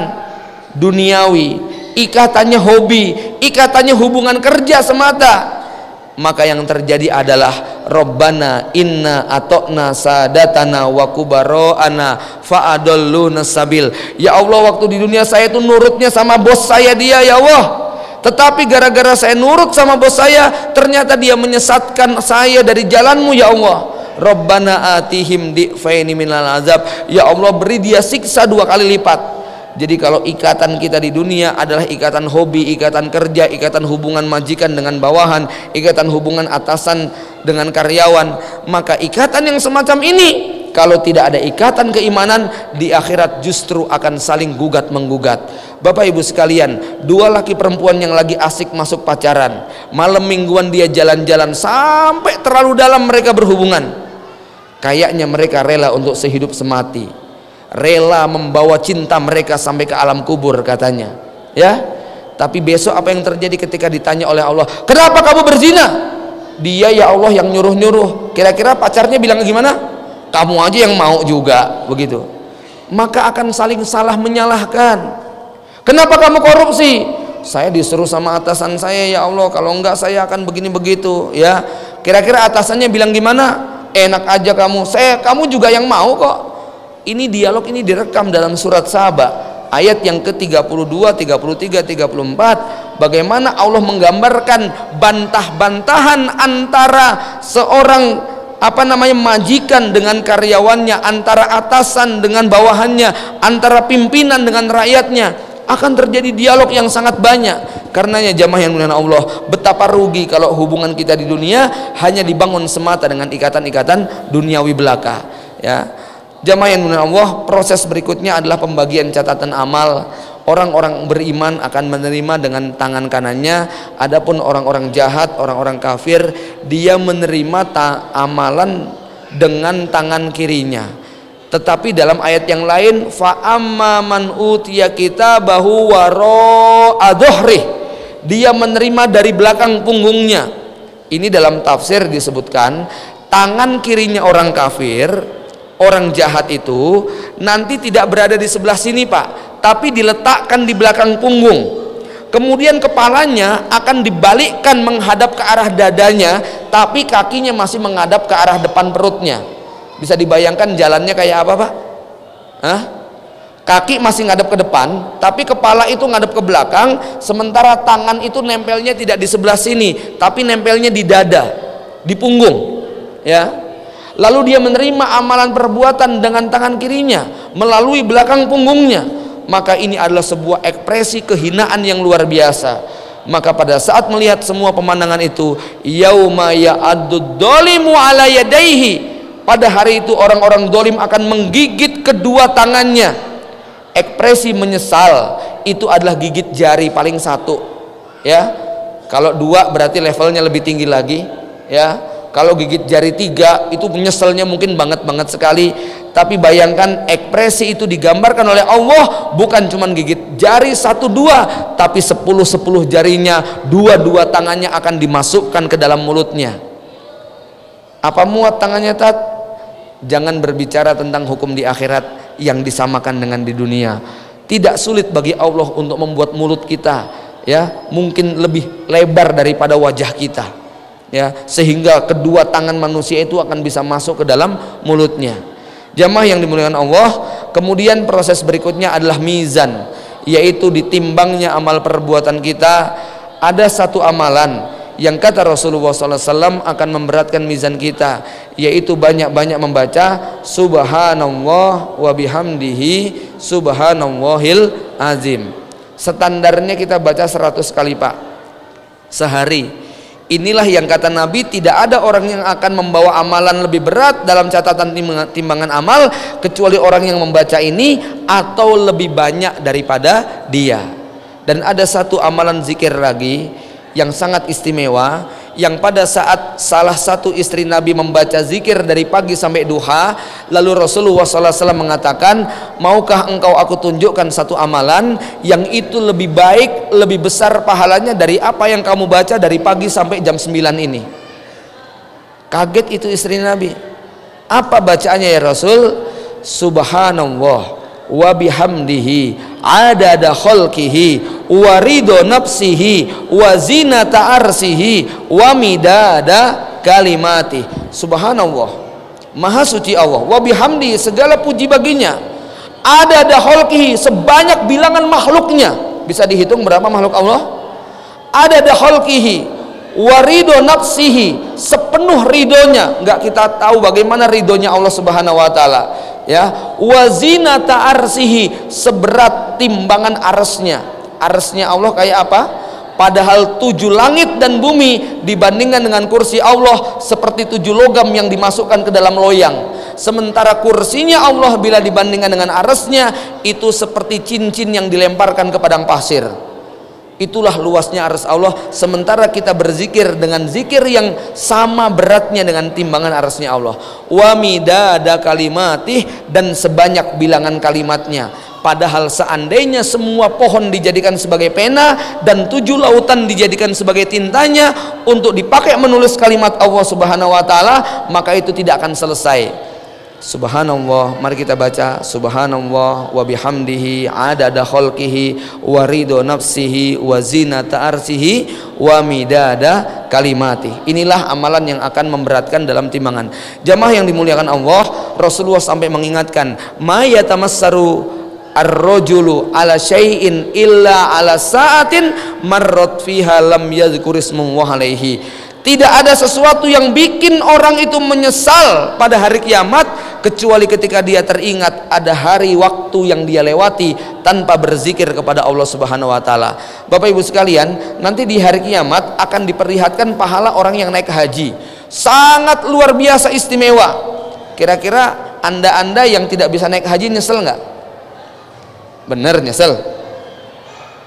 duniawi, ikatannya hobi, ikatannya hubungan kerja semata? Maka yang terjadi adalah Rabbana inna atokna sadatana wa kubaro'ana fa'adalluna sabil. Ya Allah, waktu di dunia saya itu nurutnya sama bos saya dia, ya Allah, tetapi gara-gara saya nurut sama bos saya, ternyata dia menyesatkan saya dari jalanmu, ya Allah. Rabbana atihim di'faini minal azab. Ya Allah, beri dia siksa 2 kali lipat. Jadi kalau ikatan kita di dunia adalah ikatan hobi, ikatan kerja, ikatan hubungan majikan dengan bawahan, ikatan hubungan atasan dengan karyawan, maka ikatan yang semacam ini kalau tidak ada ikatan keimanan, di akhirat justru akan saling gugat menggugat. Bapak ibu sekalian, 2 laki perempuan yang lagi asik masuk pacaran, malam mingguan dia jalan-jalan sampai terlalu dalam mereka berhubungan. Kayaknya mereka rela untuk sehidup semati, rela membawa cinta mereka sampai ke alam kubur katanya, ya. Tapi besok apa yang terjadi ketika ditanya oleh Allah, kenapa kamu berzina? Dia, ya Allah, yang nyuruh-nyuruh. Kira-kira pacarnya bilang gimana? Kamu aja yang mau juga, begitu. Maka akan saling salah menyalahkan. Kenapa kamu korupsi? Saya disuruh sama atasan saya, ya Allah, kalau enggak saya akan begini begitu, ya. Kira-kira atasannya bilang gimana? Enak aja kamu, kamu juga yang mau kok. Ini dialog ini direkam dalam surat Saba ayat yang ke-32, 33, 34. Bagaimana Allah menggambarkan bantah-bantahan antara seorang majikan dengan karyawannya, antara atasan dengan bawahannya, antara pimpinan dengan rakyatnya. Akan terjadi dialog yang sangat banyak. Karenanya jamaah yang muliakan Allah, betapa rugi kalau hubungan kita di dunia hanya dibangun semata dengan ikatan-ikatan duniawi belaka, ya. Jamaah yang muliakan Allah, proses berikutnya adalah pembagian catatan amal. Orang-orang beriman akan menerima dengan tangan kanannya, adapun orang-orang jahat, orang-orang kafir, dia menerima amalan dengan tangan kirinya. Tetapi dalam ayat yang lain, fa amma man utiya kitabahu wara'a dhuhrih, dia menerima dari belakang punggungnya. Ini dalam tafsir disebutkan, tangan kirinya orang kafir, orang jahat itu nanti tidak berada di sebelah sini Pak, tapi diletakkan di belakang punggung. Kemudian kepalanya akan dibalikkan menghadap ke arah dadanya, tapi kakinya masih menghadap ke arah depan perutnya. Bisa dibayangkan jalannya kayak apa Pak? Kaki masih ngadep ke depan, tapi kepala itu ngadep ke belakang, sementara tangan itu nempelnya tidak di sebelah sini, tapi nempelnya di dada, di punggung, ya. Lalu dia menerima amalan perbuatan dengan tangan kirinya melalui belakang punggungnya. Maka ini adalah sebuah ekspresi kehinaan yang luar biasa. Maka pada saat melihat semua pemandangan itu, yauma ya'addu dzalimu ala yadayhi, pada hari itu orang-orang dolim akan menggigit kedua tangannya. Ekspresi menyesal itu adalah gigit jari paling 1, ya. Kalau 2 berarti levelnya lebih tinggi lagi, ya. Kalau gigit jari 3 itu menyesalnya mungkin banget sekali. Tapi bayangkan ekspresi itu digambarkan oleh Allah, bukan cuma gigit jari 1-2, tapi 10 jarinya, 2 tangannya akan dimasukkan ke dalam mulutnya. Apa muat tangannya Tat? Jangan berbicara tentang hukum di akhirat yang disamakan dengan di dunia. Tidak sulit bagi Allah untuk membuat mulut kita, ya, mungkin lebih lebar daripada wajah kita, ya, sehingga kedua tangan manusia itu akan bisa masuk ke dalam mulutnya. Jamaah yang dimuliakan Allah, kemudian proses berikutnya adalah mizan, yaitu ditimbangnya amal perbuatan kita. Ada satu amalan yang kata Rasulullah SAW akan memberatkan mizan kita, yaitu banyak-banyak membaca subhanallah wa bihamdihi subhanallahil azim. Standarnya kita baca 100 kali Pak sehari. Inilah yang kata Nabi, tidak ada orang yang akan membawa amalan lebih berat dalam catatan timbangan amal kecuali orang yang membaca ini atau lebih banyak daripada dia. Dan ada satu amalan zikir lagi yang sangat istimewa, yang pada saat salah satu istri Nabi membaca zikir dari pagi sampai duha, lalu Rasulullah SAW mengatakan, maukah engkau aku tunjukkan satu amalan yang itu lebih baik, lebih besar pahalanya dari apa yang kamu baca dari pagi sampai jam 9 ini. Kaget itu istri Nabi. Apa bacaannya ya Rasul? Subhanallah wa bihamdihi adada khalqihi wa ridho nafsihi wa zinata arsihi wa midada kalimati. Subhanallah, maha suci Allah, wa bihamdihi, segala puji baginya, adada khalqihi, sebanyak bilangan makhluknya. Bisa dihitung berapa makhluk Allah? Adada khalqihi wa ridho nafsihi, sepenuh ridhonya. Enggak kita tahu bagaimana ridhonya Allah Subhanahu wa taala, ya. Wa zinata arsihi, seberat timbangan arsnya. Arsnya Allah kayak apa? Padahal 7 langit dan bumi dibandingkan dengan kursi Allah seperti 7 logam yang dimasukkan ke dalam loyang. Sementara kursinya Allah bila dibandingkan dengan arsnya itu seperti cincin yang dilemparkan ke padang pasir. Itulah luasnya ars Allah. Sementara kita berzikir dengan zikir yang sama beratnya dengan timbangan arsnya Allah. Wa midada kalimatih, dan sebanyak bilangan kalimatnya. Padahal seandainya semua pohon dijadikan sebagai pena dan 7 lautan dijadikan sebagai tintanya untuk dipakai menulis kalimat Allah Subhanahu wa taala, maka itu tidak akan selesai. Subhanallah, mari kita baca subhanallah wa bihamdihi adada khalqihi wa ridho nafsihi wa zinata arsihi wa midada kalimati. Inilah amalan yang akan memberatkan dalam timbangan. Jamaah yang dimuliakan Allah, Rasulullah sampai mengingatkan, ma yatamassaru ar-rajulu ala syai'in illa ala sa'atin marrat fiha lam yadhkurismullahi alaihi. Tidak ada sesuatu yang bikin orang itu menyesal pada hari kiamat kecuali ketika dia teringat ada hari waktu yang dia lewati tanpa berzikir kepada Allah Subhanahu wa taala. Bapak Ibu sekalian, nanti di hari kiamat akan diperlihatkan pahala orang yang naik haji. Sangat luar biasa istimewa. Kira-kira Anda yang tidak bisa naik haji nyesel nggak? Bener nyesel?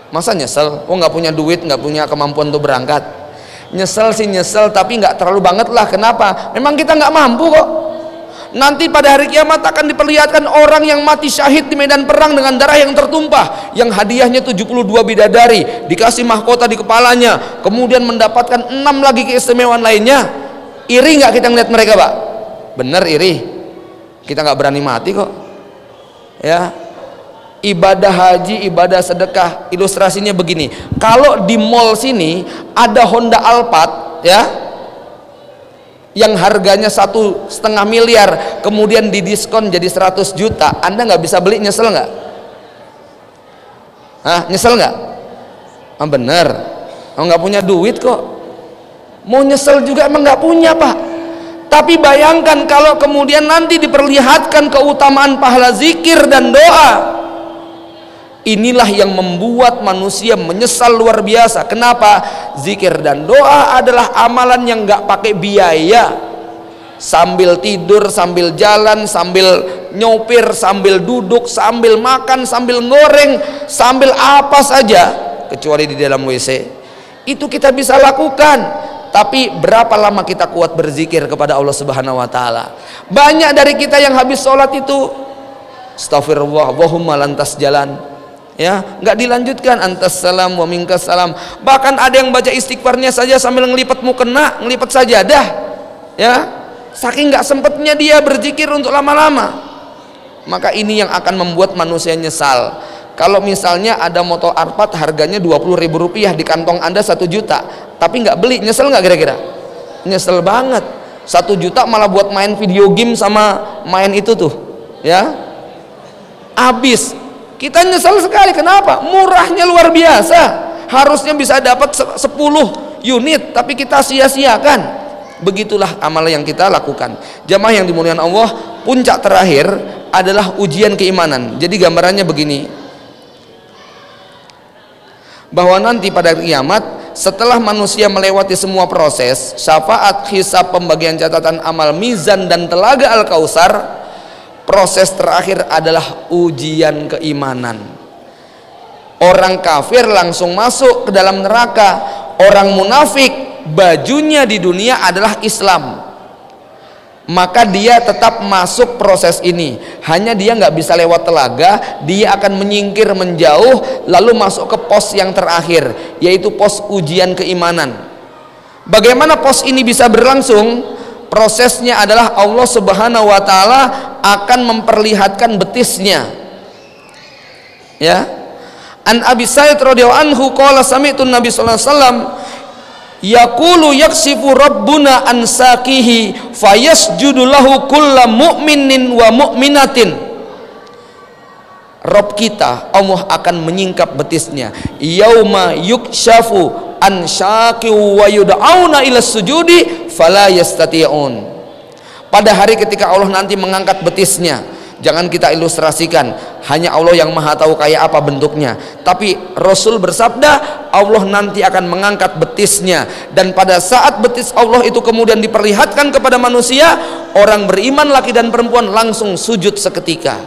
Masa nyesel? Oh nggak punya duit, nggak punya kemampuan untuk berangkat. Nyesel sih nyesel, tapi nggak terlalu banget lah. Kenapa? Memang kita nggak mampu kok. Nanti pada hari kiamat akan diperlihatkan orang yang mati syahid di medan perang dengan darah yang tertumpah, yang hadiahnya 72 bidadari, dikasih mahkota di kepalanya, kemudian mendapatkan 6 lagi keistimewaan lainnya. Iri nggak kita ngeliat mereka Pak? Bener iri. Kita nggak berani mati kok, ya. Ibadah haji, ibadah sedekah, ilustrasinya begini. Kalau di mall sini ada Honda Alphard, ya, yang harganya 1,5 miliar, kemudian didiskon jadi 100 juta, Anda nggak bisa beli, nyesel nggak? Hah, nyesel nggak? Ah, bener, nggak punya duit kok, mau nyesel juga emang nggak punya Pak. Tapi bayangkan kalau kemudian nanti diperlihatkan keutamaan pahala zikir dan doa. Inilah yang membuat manusia menyesal luar biasa. Kenapa? Zikir dan doa adalah amalan yang nggak pakai biaya. Sambil tidur, sambil jalan, sambil nyopir, sambil duduk, sambil makan, sambil goreng, sambil apa saja, kecuali di dalam WC. Itu kita bisa lakukan. Tapi berapa lama kita kuat berzikir kepada Allah Subhanahu wa taala? Banyak dari kita yang habis sholat itu astagfirullah, Allahumma lantas jalan, ya, nggak dilanjutkan antas salam wa minkas salam. Bahkan ada yang baca istighfarnya saja sambil ngelipet mukena, ngelipet sajadah, ya, saking nggak sempatnya dia berzikir untuk lama-lama. Maka ini yang akan membuat manusia nyesal. Kalau misalnya ada motor Alphard harganya 20.000 rupiah, di kantong Anda 1 juta, tapi nggak beli, nyesel nggak kira-kira? Nyesel banget. 1 juta malah buat main video game sama main itu tuh, ya, habis. Kita nyesel sekali. Kenapa? Murahnya luar biasa, harusnya bisa dapat 10 unit, tapi kita sia-siakan. Begitulah amal yang kita lakukan. Jamaah yang dimuliakan Allah, puncak terakhir adalah ujian keimanan. Jadi gambarannya begini, bahwa nanti pada kiamat, setelah manusia melewati semua proses syafaat, hisab, pembagian catatan amal, mizan, dan telaga Al-Kautsar, proses terakhir adalah ujian keimanan. Orang kafir langsung masuk ke dalam neraka. Orang munafik bajunya di dunia adalah Islam, maka dia tetap masuk proses ini. Hanya dia nggak bisa lewat telaga, dia akan menyingkir menjauh, lalu masuk ke pos yang terakhir, yaitu pos ujian keimanan. Bagaimana pos ini bisa berlangsung? Prosesnya adalah Allah Subhanahu wa Ta'ala akan memperlihatkan betisnya, ya. An Abi Sa'id radhiyallahu anhu qala sami'tu Nabi sallallahu alaihi wasallam yaqulu yaksifu rabbuna an saqihi fayasjudu lahu kullu mu'minin wa mu'minatin. Rabb kita Allah akan menyingkap betisnya. Yauma yukshafu an syaqi wa yud'auna ila sujudi fala yastati'un. Pada hari ketika Allah nanti mengangkat betisnya, jangan kita ilustrasikan, hanya Allah yang maha tahu kayak apa bentuknya. Tapi Rasul bersabda, Allah nanti akan mengangkat betisnya, dan pada saat betis Allah itu kemudian diperlihatkan kepada manusia, orang beriman laki dan perempuan langsung sujud seketika.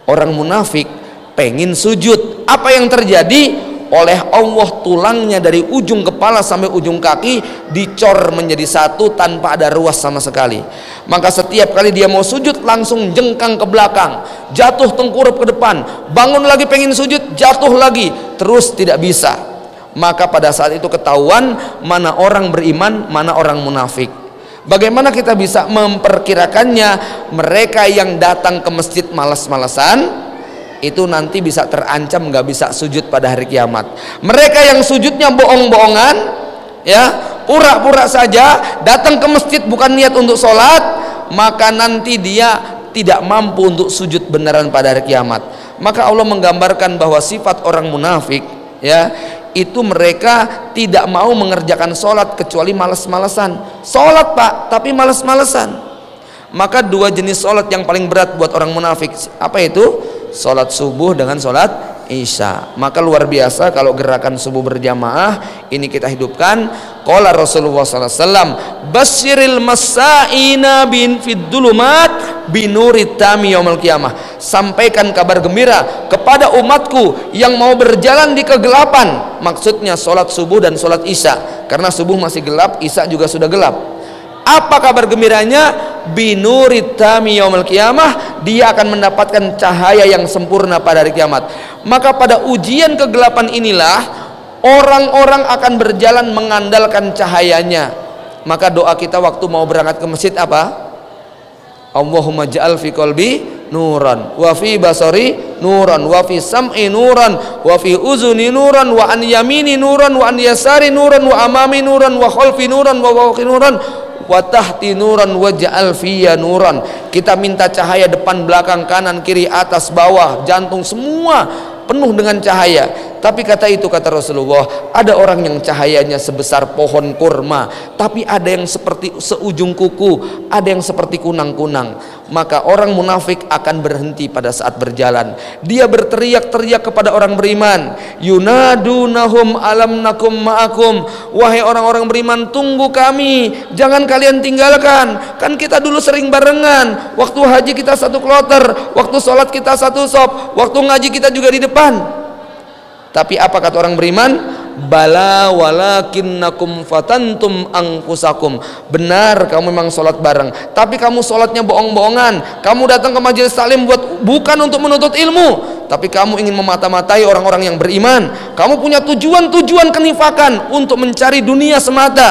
Orang munafik pengen sujud, apa yang terjadi? Oleh Allah tulangnya dari ujung kepala sampai ujung kaki dicor menjadi satu tanpa ada ruas sama sekali. Maka setiap kali dia mau sujud langsung jengkang ke belakang, jatuh tengkurap ke depan, bangun lagi pengen sujud, jatuh lagi, terus tidak bisa. Maka pada saat itu ketahuan mana orang beriman, mana orang munafik. Bagaimana kita bisa memperkirakannya? Mereka yang datang ke masjid malas-malasan itu nanti bisa terancam nggak bisa sujud pada hari kiamat. Mereka yang sujudnya bohong-bohongan, ya, pura-pura saja, datang ke masjid bukan niat untuk sholat, maka nanti dia tidak mampu untuk sujud beneran pada hari kiamat. Maka Allah menggambarkan bahwa sifat orang munafik, ya, itu mereka tidak mau mengerjakan sholat kecuali malas-malasan. Sholat Pak, tapi malas-malasan. Maka 2 jenis sholat yang paling berat buat orang munafik, apa itu? Sholat subuh dengan sholat isya. Maka luar biasa kalau gerakan subuh berjamaah ini kita hidupkan. Qala Rasulullah sallallahu alaihi wasallam, basyiril masaina bin fid dulumat binurit tami yaumil qiyamah. Sampaikan kabar gembira kepada umatku yang mau berjalan di kegelapan. Maksudnya sholat subuh dan sholat isya, karena subuh masih gelap, isya juga sudah gelap. Apa kabar gembiranya? Binurit tami yaumil qiyamah, dia akan mendapatkan cahaya yang sempurna pada hari kiamat. Maka pada ujian kegelapan inilah orang-orang akan berjalan mengandalkan cahayanya. Maka doa kita waktu mau berangkat ke masjid apa? Allahumma ja'al fi qalbi nuran wa fi basari nuran wa fi sam'i nuran wa fi uzuni nuran wa an yamini nuran wa an yasari nuran wa amami nuran wa khalfi nuran wa fawqi nuran wa tahti nuran wa ja'al fiyya nuran. Kita minta cahaya depan, belakang, kanan, kiri, atas, bawah, jantung, semua penuh dengan cahaya. Tapi kata Rasulullah, ada orang yang cahayanya sebesar pohon kurma, tapi ada yang seperti seujung kuku, ada yang seperti kunang-kunang. Maka orang munafik akan berhenti pada saat berjalan. Dia berteriak-teriak kepada orang beriman, yunadunahum alam nakum ma'akum, wahai orang-orang beriman, tunggu kami, jangan kalian tinggalkan. Kan kita dulu sering barengan, waktu haji kita satu kloter, waktu sholat kita satu sop, waktu ngaji kita juga di depan. Tapi apa kata orang beriman? Bala walakinnakum fatantum anfusakum. Benar, kamu memang sholat bareng, tapi kamu sholatnya bohong-bohongan. Kamu datang ke majelis taklim bukan untuk menuntut ilmu, tapi kamu ingin memata-matai orang-orang yang beriman. Kamu punya tujuan-tujuan kenifakan untuk mencari dunia semata.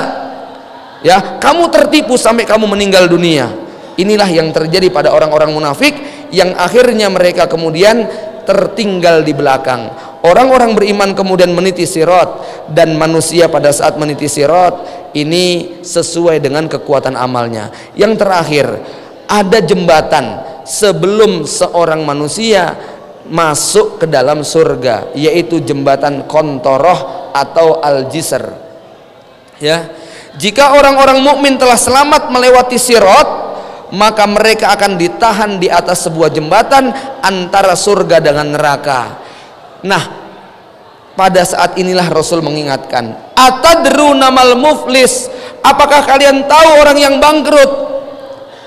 Ya, kamu tertipu sampai kamu meninggal dunia. Inilah yang terjadi pada orang-orang munafik, yang akhirnya mereka kemudian tertinggal di belakang. Orang-orang beriman kemudian meniti sirat, dan manusia pada saat meniti sirat ini sesuai dengan kekuatan amalnya. Yang terakhir, ada jembatan sebelum seorang manusia masuk ke dalam surga, yaitu jembatan Qantoroh atau Al-Jisr. Ya, jika orang-orang mukmin telah selamat melewati Sirat, maka mereka akan ditahan di atas sebuah jembatan antara surga dengan neraka. Nah, pada saat inilah Rasul mengingatkan, atadruna mal muflis, apakah kalian tahu orang yang bangkrut?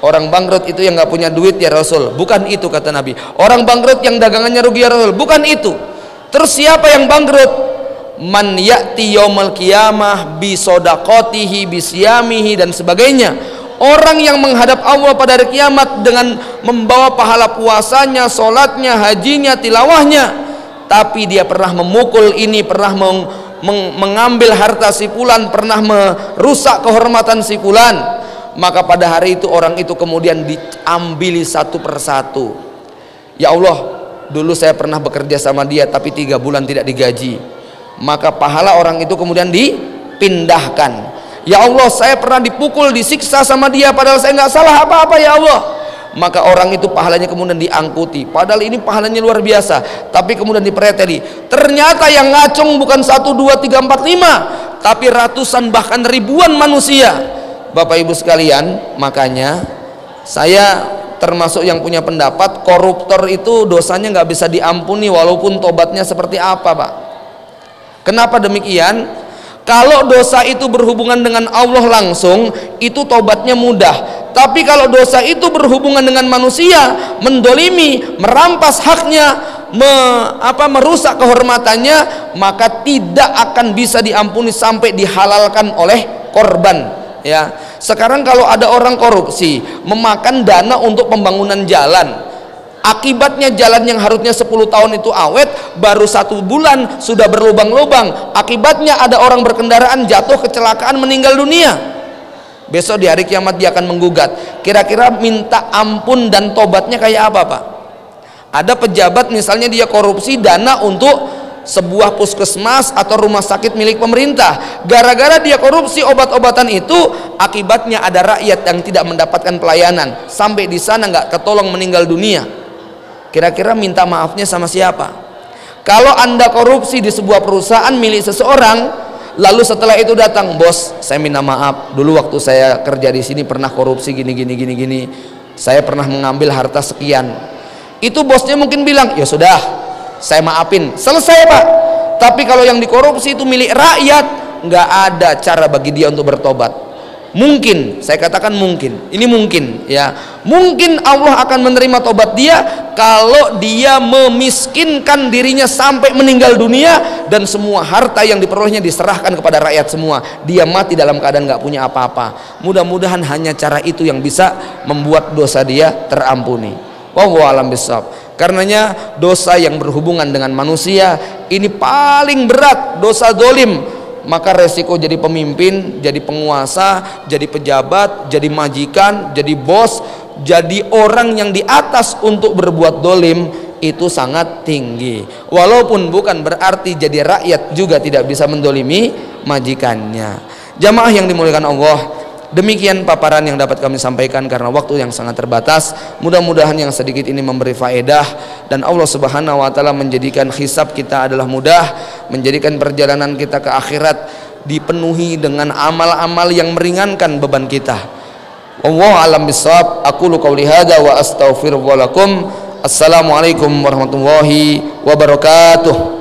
Orang bangkrut itu yang nggak punya duit ya Rasul? Bukan itu kata Nabi. Orang bangkrut yang dagangannya rugi ya Rasul? Bukan itu. Terus siapa yang bangkrut? Man ya'ti yaumil qiyamah bi shadaqatihi bi siyamihi dan sebagainya. Orang yang menghadap Allah pada hari kiamat dengan membawa pahala puasanya, sholatnya, hajinya, tilawahnya, tapi dia pernah memukul ini, pernah mengambil harta si fulan, pernah merusak kehormatan si fulan, maka pada hari itu orang itu kemudian diambili satu persatu. Ya Allah, dulu saya pernah bekerja sama dia tapi 3 bulan tidak digaji, maka pahala orang itu kemudian dipindahkan. Ya Allah, saya pernah dipukul, disiksa sama dia padahal saya nggak salah apa-apa ya Allah, maka orang itu pahalanya kemudian diangkuti, padahal ini pahalanya luar biasa, tapi kemudian dipreteli. Ternyata yang ngacung bukan 1, 2, 3, 4, 5, tapi ratusan bahkan ribuan manusia. Bapak Ibu sekalian, makanya saya termasuk yang punya pendapat koruptor itu dosanya nggak bisa diampuni walaupun tobatnya seperti apa, Pak. Kenapa demikian? Kalau dosa itu berhubungan dengan Allah langsung, itu tobatnya mudah. Tapi kalau dosa itu berhubungan dengan manusia, mendolimi, merampas haknya, merusak kehormatannya, maka tidak akan bisa diampuni sampai dihalalkan oleh korban. Ya, sekarang kalau ada orang korupsi memakan dana untuk pembangunan jalan, akibatnya jalan yang harusnya 10 tahun itu awet, baru 1 bulan sudah berlubang-lubang. Akibatnya ada orang berkendaraan jatuh kecelakaan meninggal dunia. Besok di hari kiamat dia akan menggugat. Kira-kira minta ampun dan tobatnya kayak apa, Pak? Ada pejabat misalnya dia korupsi dana untuk sebuah puskesmas atau rumah sakit milik pemerintah. Gara-gara dia korupsi obat-obatan itu, akibatnya ada rakyat yang tidak mendapatkan pelayanan, sampai di sana nggak ketolong meninggal dunia. Kira-kira minta maafnya sama siapa? Kalau Anda korupsi di sebuah perusahaan milik seseorang, lalu setelah itu datang, bos, saya minta maaf, dulu waktu saya kerja di sini pernah korupsi gini, saya pernah mengambil harta sekian. Itu bosnya mungkin bilang, ya sudah, saya maafin, selesai Pak. Tapi kalau yang dikorupsi itu milik rakyat, nggak ada cara bagi dia untuk bertobat. Mungkin, saya katakan mungkin, ini mungkin ya, mungkin Allah akan menerima tobat dia kalau dia memiskinkan dirinya sampai meninggal dunia dan semua harta yang diperolehnya diserahkan kepada rakyat semua, dia mati dalam keadaan nggak punya apa-apa. Mudah-mudahan hanya cara itu yang bisa membuat dosa dia terampuni. Wallahu a'lam bishawab. Karenanya dosa yang berhubungan dengan manusia ini paling berat, dosa zalim. Maka resiko jadi pemimpin, jadi penguasa, jadi pejabat, jadi majikan, jadi bos, jadi orang yang di atas untuk berbuat zalim itu sangat tinggi. Walaupun bukan berarti jadi rakyat juga tidak bisa mendolimi majikannya. Jamaah yang dimuliakan Allah, demikian paparan yang dapat kami sampaikan karena waktu yang sangat terbatas. Mudah-mudahan yang sedikit ini memberi faedah dan Allah Subhanahu wa taala menjadikan hisab kita adalah mudah, menjadikan perjalanan kita ke akhirat dipenuhi dengan amal-amal yang meringankan beban kita. Wallahu a'lam bishawab. Aqulu qouli hadza wa astaghfirullah lakum. Assalamualaikum warahmatullahi wabarakatuh.